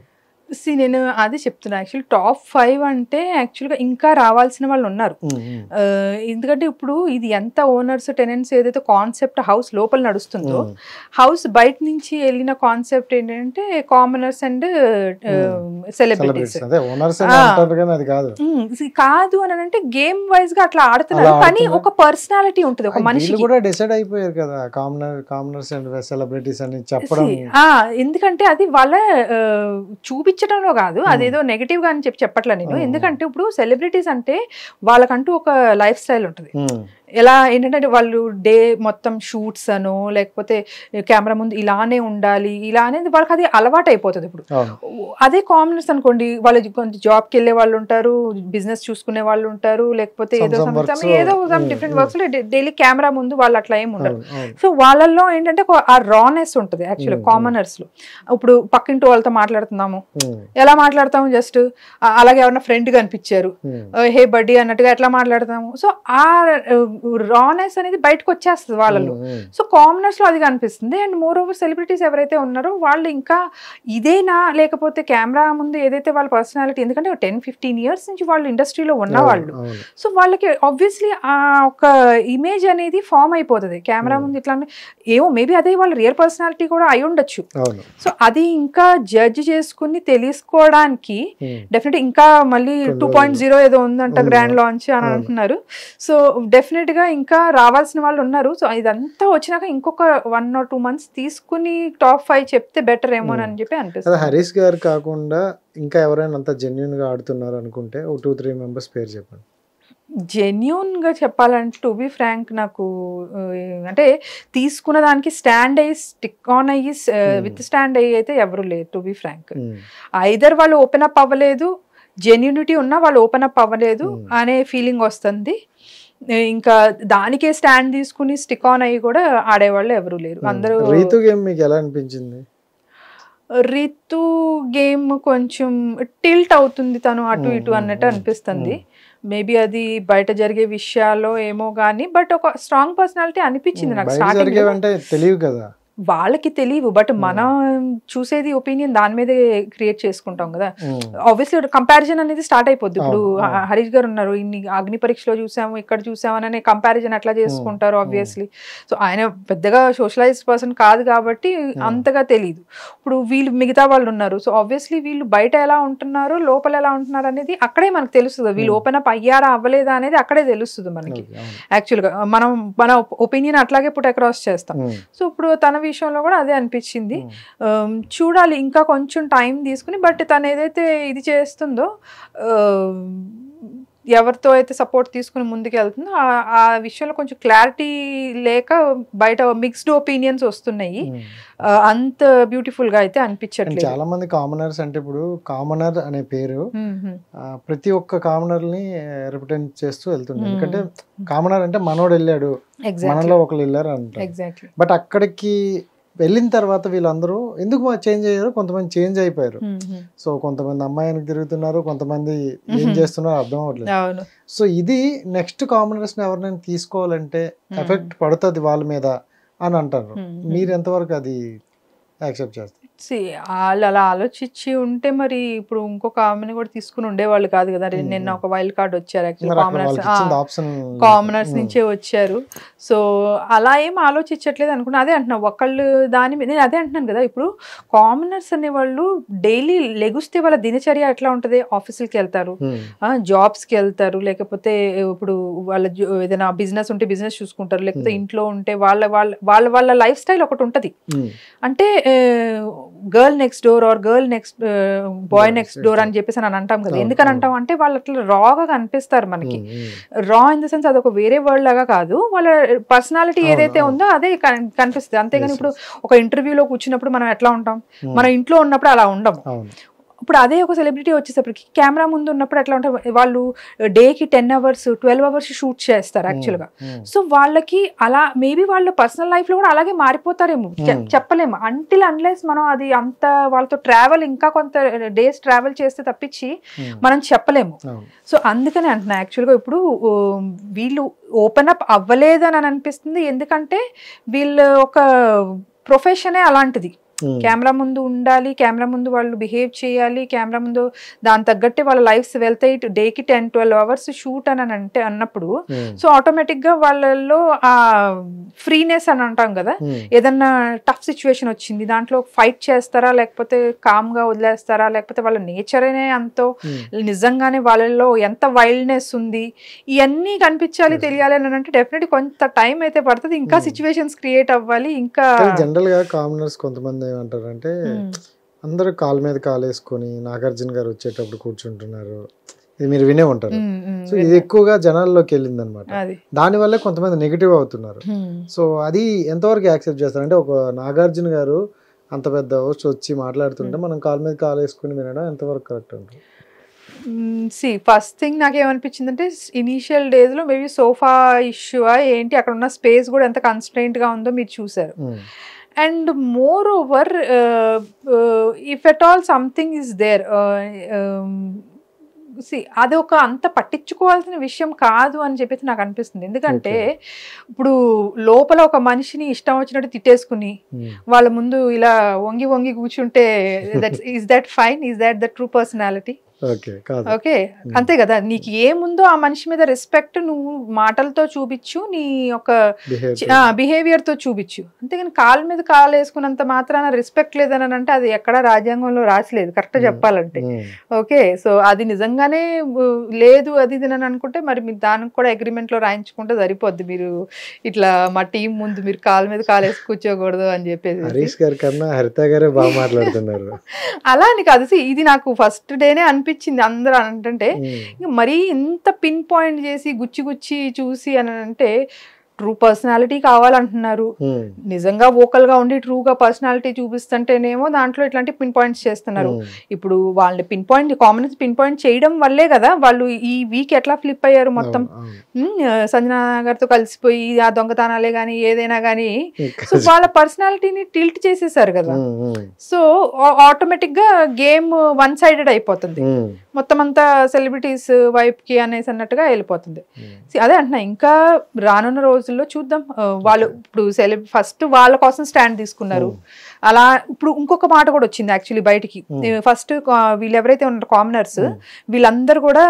నేను అది చెప్తున్నా యాక్చువల్లీ టాప్ 5 అంటే యాక్చువల్గా ఇంకా రావాల్సిన వాళ్ళు ఉన్నారు ఎందుకంటే ఇప్పుడు ఇది ఎంత ఓనర్స్ టెనెంట్స్ ఏదైతే కాన్సెప్ట్ హౌస్ లోపల నడుస్తుందో హౌస్ బయట నుంచి వెళ్ళిన కాన్సెప్ట్ ఏంటంటే కామనర్స్ అండ్ సెలబ్రిటీస్ కాదు అని అంటే గేమ్ వైజ్ గా అట్లా ఆడుతున్నారు కానీ ఒక పర్సనాలిటీ ఉంటుంది ఒక మనిషి కూడా డిసైడ్ అయిపోయారు కదా కామనర్స్ అండ్ సెలబ్రిటీస్ అని చెప్పడం ఎందుకంటే అది వాళ్ళ చూపించడంలో కాదు అదేదో నెగటివ్ గా అని చెప్పట్లే నేను ఎందుకంటే ఇప్పుడు సెలబ్రిటీస్ అంటే వాళ్ళకంటూ ఒక లైఫ్ స్టైల్ ఉంటుంది ఎలా ఏంటంటే వాళ్ళు డే మొత్తం షూట్స్ అనో లేకపోతే కెమెరా ముందు ఇలానే ఉండాలి ఇలా అనేది వాళ్ళకి అది అలవాటు అయిపోతుంది ఇప్పుడు అదే కామనర్స్ అనుకోండి వాళ్ళు కొంచెం జాబ్కి వెళ్ళే వాళ్ళు ఉంటారు బిజినెస్ చూసుకునే వాళ్ళు ఉంటారు లేకపోతే ఏదో డిఫరెంట్ వర్క్స్ లో డైలీ కెమెరా ముందు వాళ్ళు అట్లా ఏమి ఉండరు సో వాళ్ళల్లో ఏంటంటే ఆ రానెస్ ఉంటుంది యాక్చువల్లీ కామనర్స్ లో ఇప్పుడు పక్కింటి వాళ్ళతో మాట్లాడుతున్నాము ఎలా మాట్లాడతాము జస్ట్ అలాగే ఎవరన్నా ఫ్రెండ్ గా అనిపించారు హే బడ్డీ అన్నట్టుగా ఎట్లా మాట్లాడతాము సో ఆ రానెస్ అనేది బయటకు వచ్చేస్తుంది వాళ్ళలో సో కామనర్స్ లో అది కనిపిస్తుంది అండ్ మోర్ ఓవర్ సెలబ్రిటీస్ ఎవరైతే ఉన్నారో వాళ్ళు ఇంకా ఇదేనా లేకపోతే కెమెరా ముందు ఏదైతే వాళ్ళ పర్సనాలిటీ ఎందుకంటే 10-15 years నుంచి వాళ్ళు ఇండస్ట్రీలో ఉన్నవాళ్ళు సో వాళ్ళకి ఆబ్వియస్లీ ఆ ఒక ఇమేజ్ అనేది ఫామ్ అయిపోతుంది కెమెరా ముందు ఇట్లా ఏమో మేబీ అదే వాళ్ళ రియల్ పర్సనాలిటీ కూడా అయి ఉండొచ్చు సో అది ఇంకా జడ్జ్ చేసుకుని తెలుసుకోవడానికి డెఫినెట్ ఇంకా మళ్ళీ 2.0 ఏదో ఉందంట గ్రాండ్ లాంచ్ అని అంటున్నారు సో డెఫినెట్ గా ఇంకా రావాల్సిన వాళ్ళు ఉన్నారు సో ఇదంతా వచ్చినాక ఇంకొక 1 or 2 months తీసుకుని టాప్ 5 చెప్తే బెటర్ ఏమో అని చెప్పి అనిపిస్తుంది హరీష్ గారు కాకుండా ఇంకా ఎవరైనా అంత జెన్యూన్ గా ఆడుతున్నారు అనుకుంటే 2-3 members పేరు చెప్పండి జెన్యూన్ గా చెప్పాలంటే టు బి ఫ్రాంక్ నాకు అంటే తీసుకున్న దానికి స్టాండ్ అయ్యి స్టిక్ ఆన్ అయ్యి విత్ స్టాండ్ అయ్యి అయితే ఎవరు లేదు టు బి ఫ్రాంక్ ఐదర్ వాళ్ళు ఓపెన్ అప్ అవ్వలేదు జెన్యూనిటీ ఉన్నా వాళ్ళు ఓపెన్ అప్ అవ్వలేదు అనే ఫీలింగ్ వస్తుంది ఇంకా దానికే స్టాండ్ తీసుకుని స్టిక్ ఆన్ అయ్యి కూడా ఆడేవాళ్ళు ఎవరు లేరు అందరూ రీతు గేమ్ మీకు ఎలా అనిపించింది రీతు గేమ్ కొంచెం టిల్ట్ అవుతుంది తను అటు ఇటు అన్నట్టు అనిపిస్తుంది మేబీ అది బయట జరిగే విషయాల్లో ఏమో గానీ బట్ ఒక స్ట్రాంగ్ పర్సనాలిటీ అనిపించింది నాకు స్టార్టింగ్ తెలియదు కదా వాళ్ళకి తెలియవు బట్ మనం చూసేది ఒపీనియన్ దాని మీదే క్రియేట్ చేసుకుంటాం కదా ఆబ్వియస్లీ కంపారిజన్ అనేది స్టార్ట్ అయిపోద్ది ఇప్పుడు హరీష్ గారు ఉన్నారు ఇన్ని అగ్ని పరీక్షలో చూసాము ఇక్కడ చూసాము అనే కంపారిజన్ ఎట్లా చేసుకుంటారు ఆబ్వియస్లీ సో ఆయన పెద్దగా సోషలైజ్డ్ పర్సన్ కాదు కాబట్టి అంతగా తెలియదు ఇప్పుడు వీళ్ళు మిగతా వాళ్ళు ఉన్నారు సో ఆబ్వియస్లీ వీళ్ళు బయట ఎలా ఉంటున్నారు లోపల ఎలా ఉంటున్నారు అనేది అక్కడే మనకు తెలుస్తుంది వీళ్ళు ఓపెన్ అప్ అయ్యారా అవ్వలేదా అనేది అక్కడే తెలుస్తుంది మనకి యాక్చువల్గా మన ఒపీనియన్ అట్లాగే పుట్ అక్రాస్ చేస్తాం సో ఇప్పుడు తన విషయంలో కూడా అదే అనిపించింది చూడాలి ఇంకా కొంచెం టైం తీసుకుని బట్ తను ఏదైతే ఇది చేస్తుందో ఎవరితో అయితే సపోర్ట్ తీసుకుని ముందుకు వెళ్తుందో ఆ విషయంలో కొంచెం క్లారిటీ లేక బయట మిక్స్డ్ ఒపీనియన్స్ వస్తున్నాయి అంత బ్యూటిఫుల్ గా అయితే అనిపించట్లేదు చాలా మంది కామనర్స్ అంటే ఇప్పుడు కామనర్ అనే పేరు ప్రతి ఒక్క కామనర్ ని రిప్రజెంట్ చేస్తూ వెళ్తుంది ఎందుకంటే కామనర్ అంటే మనోడు వెళ్ళాడు మనలో ఒకరు వెళ్ళారు అంటారు బట్ అక్కడికి వెళ్ళిన తర్వాత వీళ్ళందరూ ఎందుకు చేంజ్ అయ్యారు, కొంతమంది చేంజ్ అయిపోయారు. సో కొంతమంది అమ్మాయినికి తిరుగుతున్నారు, కొంతమంది ఏం చేస్తున్నారో అర్థం అవ్వట్లేదు. సో ఇది నెక్స్ట్ కామనర్స్ ఎవరినైనా తీసుకోవాలంటే ఎఫెక్ట్ పడుతుంది వాళ్ళ మీద అని అంటారు. మీరు ఎంతవరకు అది యాక్సెప్ట్ చేస్తారు? వాళ్ళు అలా ఆలోచించి ఉంటే మరి ఇప్పుడు ఇంకొక ఆమెను కూడా తీసుకుని ఉండేవాళ్ళు కాదు కదా. నిన్న ఒక వైల్డ్ కార్డ్ వచ్చారు కామనర్స్ నుంచే వచ్చారు. సో అలా ఏం ఆలోచించట్లేదు అనుకున్నా. అదే అంటున్నా, ఒకళ్ళు దాని మీద నేను అదే అంటున్నాను కదా. ఇప్పుడు కామనర్స్ అనేవాళ్ళు డైలీ లెగుస్తే వాళ్ళ దినచర్య ఎట్లా ఉంటుంది, ఆఫీసులకి వెళ్తారు, జాబ్స్కి వెళ్తారు, లేకపోతే ఇప్పుడు వాళ్ళ ఏదైనా బిజినెస్ ఉంటే బిజినెస్ చూసుకుంటారు, లేకపోతే ఇంట్లో ఉంటే వాళ్ళ లైఫ్ స్టైల్ ఒకటి ఉంటుంది. అంటే girl next door or girl next boy next door అని చెప్పేసి అని అంటాం కదా. ఎందుకని అంటాం అంటే వాళ్ళు అట్లా రాగా కనిపిస్తారు మనకి. రా ఇన్ ద సెన్స్ అదొక వేరే వరల్డ్ లాగా కాదు, వాళ్ళ పర్సనాలిటీ ఏదైతే ఉందో అదే కనిపిస్తుంది. అంతేగాని ఇప్పుడు ఒక ఇంటర్వ్యూలో కూర్చున్నప్పుడు మనం ఎట్లా ఉంటాం, మన ఇంట్లో ఉన్నప్పుడు అలా ఉండము. ఇప్పుడు అదే ఒక సెలబ్రిటీ వచ్చేసప్పటికి కెమెరా ముందు ఉన్నప్పుడు ఎట్లా ఉంటారు, వాళ్ళు డేకి 10 hours 12 hours షూట్ చేస్తారు యాక్చువల్గా. సో వాళ్ళకి అలా మేబీ వాళ్ళ పర్సనల్ లైఫ్ లో కూడా అలాగే మారిపోతారేమో, చెప్పలేము. అంటిల్ అన్లెస్ మనం అది అంత వాళ్ళతో ట్రావెల్ ఇంకా కొంత డేస్ ట్రావెల్ చేస్తే తప్పించి మనం చెప్పలేము. సో అందుకని అంటున్నా యాక్చువల్గా ఇప్పుడు వీళ్ళు ఓపెన్ అప్ అవ్వలేదని అనిపిస్తుంది. ఎందుకంటే వీళ్ళ ఒక ప్రొఫెషనే అలాంటిది. కెమెరా ముందు ఉండాలి, కెమెరా ముందు వాళ్ళు బిహేవ్ చేయాలి, కెమెరా ముందు దాని తగ్గట్టే వాళ్ళ లైఫ్స్ వెళ్తాయి. డేకి 10-12 hours షూట్ అని అంటే అన్నప్పుడు సో ఆటోమేటిక్ గా వాళ్ళల్లో ఆ ఫ్రీనెస్ అని అంటాం కదా. ఏదన్నా టఫ్ సిచ్యువేషన్ వచ్చింది, దాంట్లో ఫైట్ చేస్తారా, లేకపోతే కామ్ గా వదిలేస్తారా, లేకపోతే వాళ్ళ నేచర్నే అంతో నిజంగానే వాళ్ళల్లో ఎంత వైల్డ్నెస్ ఉంది, ఇవన్నీ కనిపించాలి, తెలియాలి అని అంటే డెఫినెట్లీ కొంత టైం అయితే పడుతుంది. ఇంకా సిచ్యువేషన్స్ క్రియేట్ అవ్వాలి. ఇంకా జనరల్ గా కామనర్స్ కొంతమంది ఏమంటారంటే అందరూ కాలు మీద కాలు వేసుకొని నాగార్జున గారు వచ్చేటప్పుడు కూర్చుంటున్నారు, ఇది మీరు వినే ఉంటారు. సో ఇది ఎక్కువగా జనాల్లోకి వెళ్ళింది అనమాట. దానివల్ల కొంతమంది నెగిటివ్ అవుతున్నారు. సో అది ఎంతవరకు యాక్సెప్ట్ చేస్తారు? అంటే ఒక నాగార్జున గారు అంత పెద్ద హోస్ట్ వచ్చి మాట్లాడుతుంటే మనం కాలు మీద కాలు వేసుకుని వినడం ఎంతవరకు కరెక్ట్ ఉంటుంది? ఫస్ట్ థింగ్ నాకేమనిపించింది అంటే ఇనీషియల్ డేస్ లో మేబీ సోఫా ఇష్యూ ఏంటి, అక్కడ ఉన్న స్పేస్ కూడా ఎంత కన్స్ట్రెయింట్ గా ఉందో మీరు చూసారు. And moreover, if at all something is there, అది ఒక అంత పట్టించుకోవాల్సిన విషయం కాదు అని చెప్పేసి నాకు అనిపిస్తుంది. ఎందుకంటే ఇప్పుడు లోపల ఒక మనిషిని ఇష్టం వచ్చినట్టు తిట్టేసుకుని వాళ్ళ ముందు ఇలా వంగి వంగి కూర్చుంటే is that fine? Is that the true personality? Okay, అంతే కదా. నీకు ఏముందో ఆ మనిషి మీద రెస్పెక్ట్ నువ్వు మాటలతో చూపించు, నీ యొక్క బిహేవియర్ తో చూపించు. అంతేగాని కాలు మీద కాలు వేసుకున్నంత మాత్రాన రెస్పెక్ట్ లేదని అంటే అది ఎక్కడా రాజ్యాంగంలో రాసలేదు, కరెక్ట్ చెప్పాలంటే. ఓకే, సో అది నిజంగానే లేదు అది అని అనుకుంటే మరి మీరు దానికి కూడా అగ్రిమెంట్ లో రాయించుకుంటే సరిపోద్ది. మీరు ఇట్లా మా టీం ముందు మీరు కాలు మీద కాలు వేసి కూర్చోకూడదు అని చెప్పేసి అలా అని కాదు. ఇది నాకు ఫస్ట్ డేనే అనిపించింది. అందరూ అంటే మరీ ఇంత పిన్ పాయింట్ చేసి గుచ్చి గుచ్చి చూసి అని అంటే ట్రూ పర్సనాలిటీ కావాలంటున్నారు. నిజంగా వోకల్ గా ఉండి ట్రూగా పర్సనాలిటీ చూపిస్తుంటేనేమో దాంట్లో ఇట్లాంటి పిన్ పాయింట్స్ చేస్తున్నారు. ఇప్పుడు వాళ్ళని pin point common pin point చేయడం వల్లే కదా వాళ్ళు ఈ వీక్ ఎట్లా ఫ్లిప్ అయ్యారు మొత్తం. సంజనా గారితో కలిసిపోయి ఆ దొంగతనాలే గానీ ఏదైనా గానీ సో వాళ్ళ పర్సనాలిటీని టిల్ట్ చేసేసారు కదా. సో ఆటోమేటిక్ గా గేమ్ వన్ సైడెడ్ అయిపోతుంది, మొత్తం అంతా సెలబ్రిటీస్ వైపు కి అనేసి అన్నట్టుగా వెళ్ళిపోతుంది. అదే అంటున్నా, ఇంకా రానున్న రోజుల్లో చూద్దాం. వాళ్ళు ఇప్పుడు ఫస్ట్ వాళ్ళ కోసం స్టాండ్ తీసుకున్నారు. అలా ఇప్పుడు ఇంకొక మాట కూడా వచ్చింది యాక్చువల్లీ బయటికి. ఫస్ట్ వీళ్ళు ఎవరైతే ఉన్నారు కామనర్స్ వీళ్ళందరూ కూడా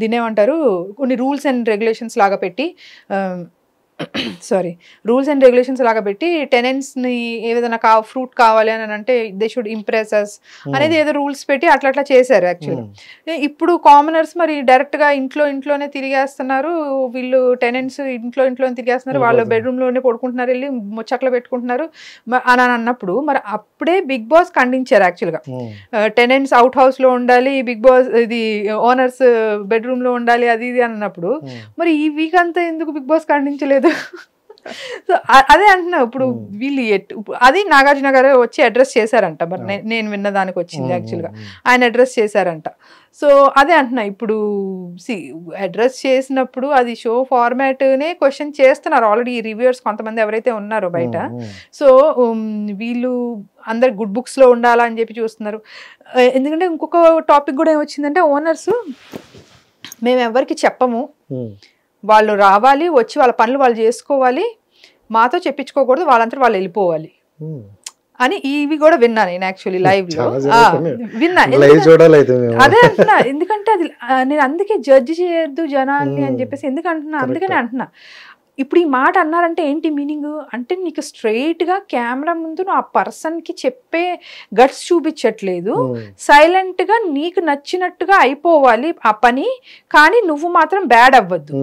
దీనేమంటారు కొన్ని రూల్స్ అండ్ రెగ్యులేషన్స్ లాగా పెట్టి రూల్స్ అండ్ రెగ్యులేషన్స్ లాగా పెట్టి టెనెంట్స్ ని ఏదైనా ఫ్రూట్ కావాలి అని అంటే దే షుడ్ ఇంప్రెస్ అస్ అనేది ఏదో రూల్స్ పెట్టి అట్లా చేశారు యాక్చువల్లీ. ఇప్పుడు కామనర్స్ మరి డైరెక్ట్ గా ఇంట్లోనే తిరిగేస్తున్నారు. వీళ్ళు టెనెంట్స్ ఇంట్లోనే తిరిగేస్తున్నారు, వాళ్ళ బెడ్రూమ్ లోనే పడుకుంటున్నారు, వెళ్ళి ముచ్చట్లు పెట్టుకుంటున్నారు అని అన్నప్పుడు మరి అప్పుడే బిగ్ బాస్ ఖండించారు యాక్చువల్ గా. టెనెంట్స్ అవుట్ హౌస్ లో ఉండాలి, బిగ్ బాస్ ఇది ఓనర్స్ బెడ్రూమ్ లో ఉండాలి అది ఇది అన్నప్పుడు మరి ఈ వీక్ అంతా ఎందుకు బిగ్ బాస్ ఖండించలేదు? సో అదే అంటున్నా ఇప్పుడు వీళ్ళు అది నాగార్జున గారు వచ్చి అడ్రస్ చేశారంట, మరి నేను విన్న దానికి వచ్చింది యాక్చువల్గా ఆయన అడ్రస్ చేశారంట. సో అదే అంటున్నా ఇప్పుడు అడ్రస్ చేసినప్పుడు అది షో ఫార్మాట్నే క్వశ్చన్ చేస్తున్నారు ఆల్రెడీ రివ్యూవర్స్ కొంతమంది ఎవరైతే ఉన్నారో బయట. సో వీళ్ళు అందరు గుడ్ బుక్స్లో ఉండాలా అని చెప్పి చూస్తున్నారు. ఎందుకంటే ఇంకొక టాపిక్ కూడా ఏమొచ్చిందంటే ఓనర్స్ మేము ఎవరికి చెప్పము, వాళ్ళు రావాలి వచ్చి వాళ్ళ పనులు వాళ్ళు చేసుకోవాలి, మాతో చెప్పించుకోకూడదు, వాళ్ళంతా వాళ్ళు వెళ్ళిపోవాలి అని ఇవి కూడా విన్నా నేను యాక్చువల్లీ లైవ్ లో విన్నా. అదే అంటున్నా, ఎందుకంటే అది నేను అందుకే జడ్జి చేయొద్దు జనాల్ని అని చెప్పేసి ఎందుకంటున్నా, అందుకనే అంటున్నా. ఇప్పుడు ఈ మాట అన్నారంటే ఏంటి మీనింగ్ అంటే నీకు స్ట్రైట్ గా కెమెరా ముందు నువ్వు ఆ పర్సన్ కి చెప్పే గట్స్ చూపించట్లేదు, సైలెంట్ గా నీకు నచ్చినట్టుగా అయిపోవాలి ఆ పని, కానీ నువ్వు మాత్రం బ్యాడ్ అవ్వద్దు,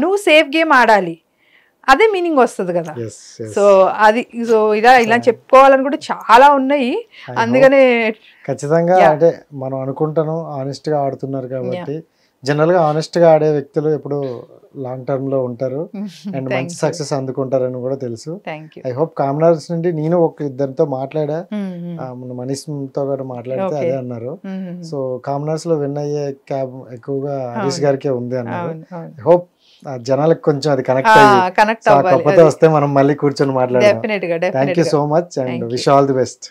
నువ్వు సేఫ్ గేమ్ ఆడాలి, అదే మీనింగ్ వస్తుంది కదా. సో అది సో ఇలా చెప్పుకోవాలని కూడా చాలా ఉన్నాయి. అందుకనే ఖచ్చితంగా అంటే మనం అనుకుంటాను ఆనెస్ట్ గా ఆడుతున్నారు కాబట్టి జనరల్ గా ఆనెస్ట్ గా ఆడే వ్యక్తులు ఎప్పుడు లాంగ్ టర్మ్ లో ఉంటారు అండ్ మంచి సక్సెస్ అందుకుంటారని కూడా తెలుసు. ఐ హోప్ కామనర్స్ నుండి నేను ఒక ఇద్దరితో మాట్లాడా, మనీష్ తో కూడా మాట్లాడితే అదే అన్నారు. సో కామనర్స్ లో విన్ అయ్యే క్యాబ్ ఎక్కువగా హరీష్ గారికే ఉంది అన్నారు. ఐ హోప్ జనాలకు కొంచెం అది కనెక్ట్ అయ్యి వస్తే మనం మళ్ళీ కూర్చొని మాట్లాడదాం. Thank you so much and wish all the best.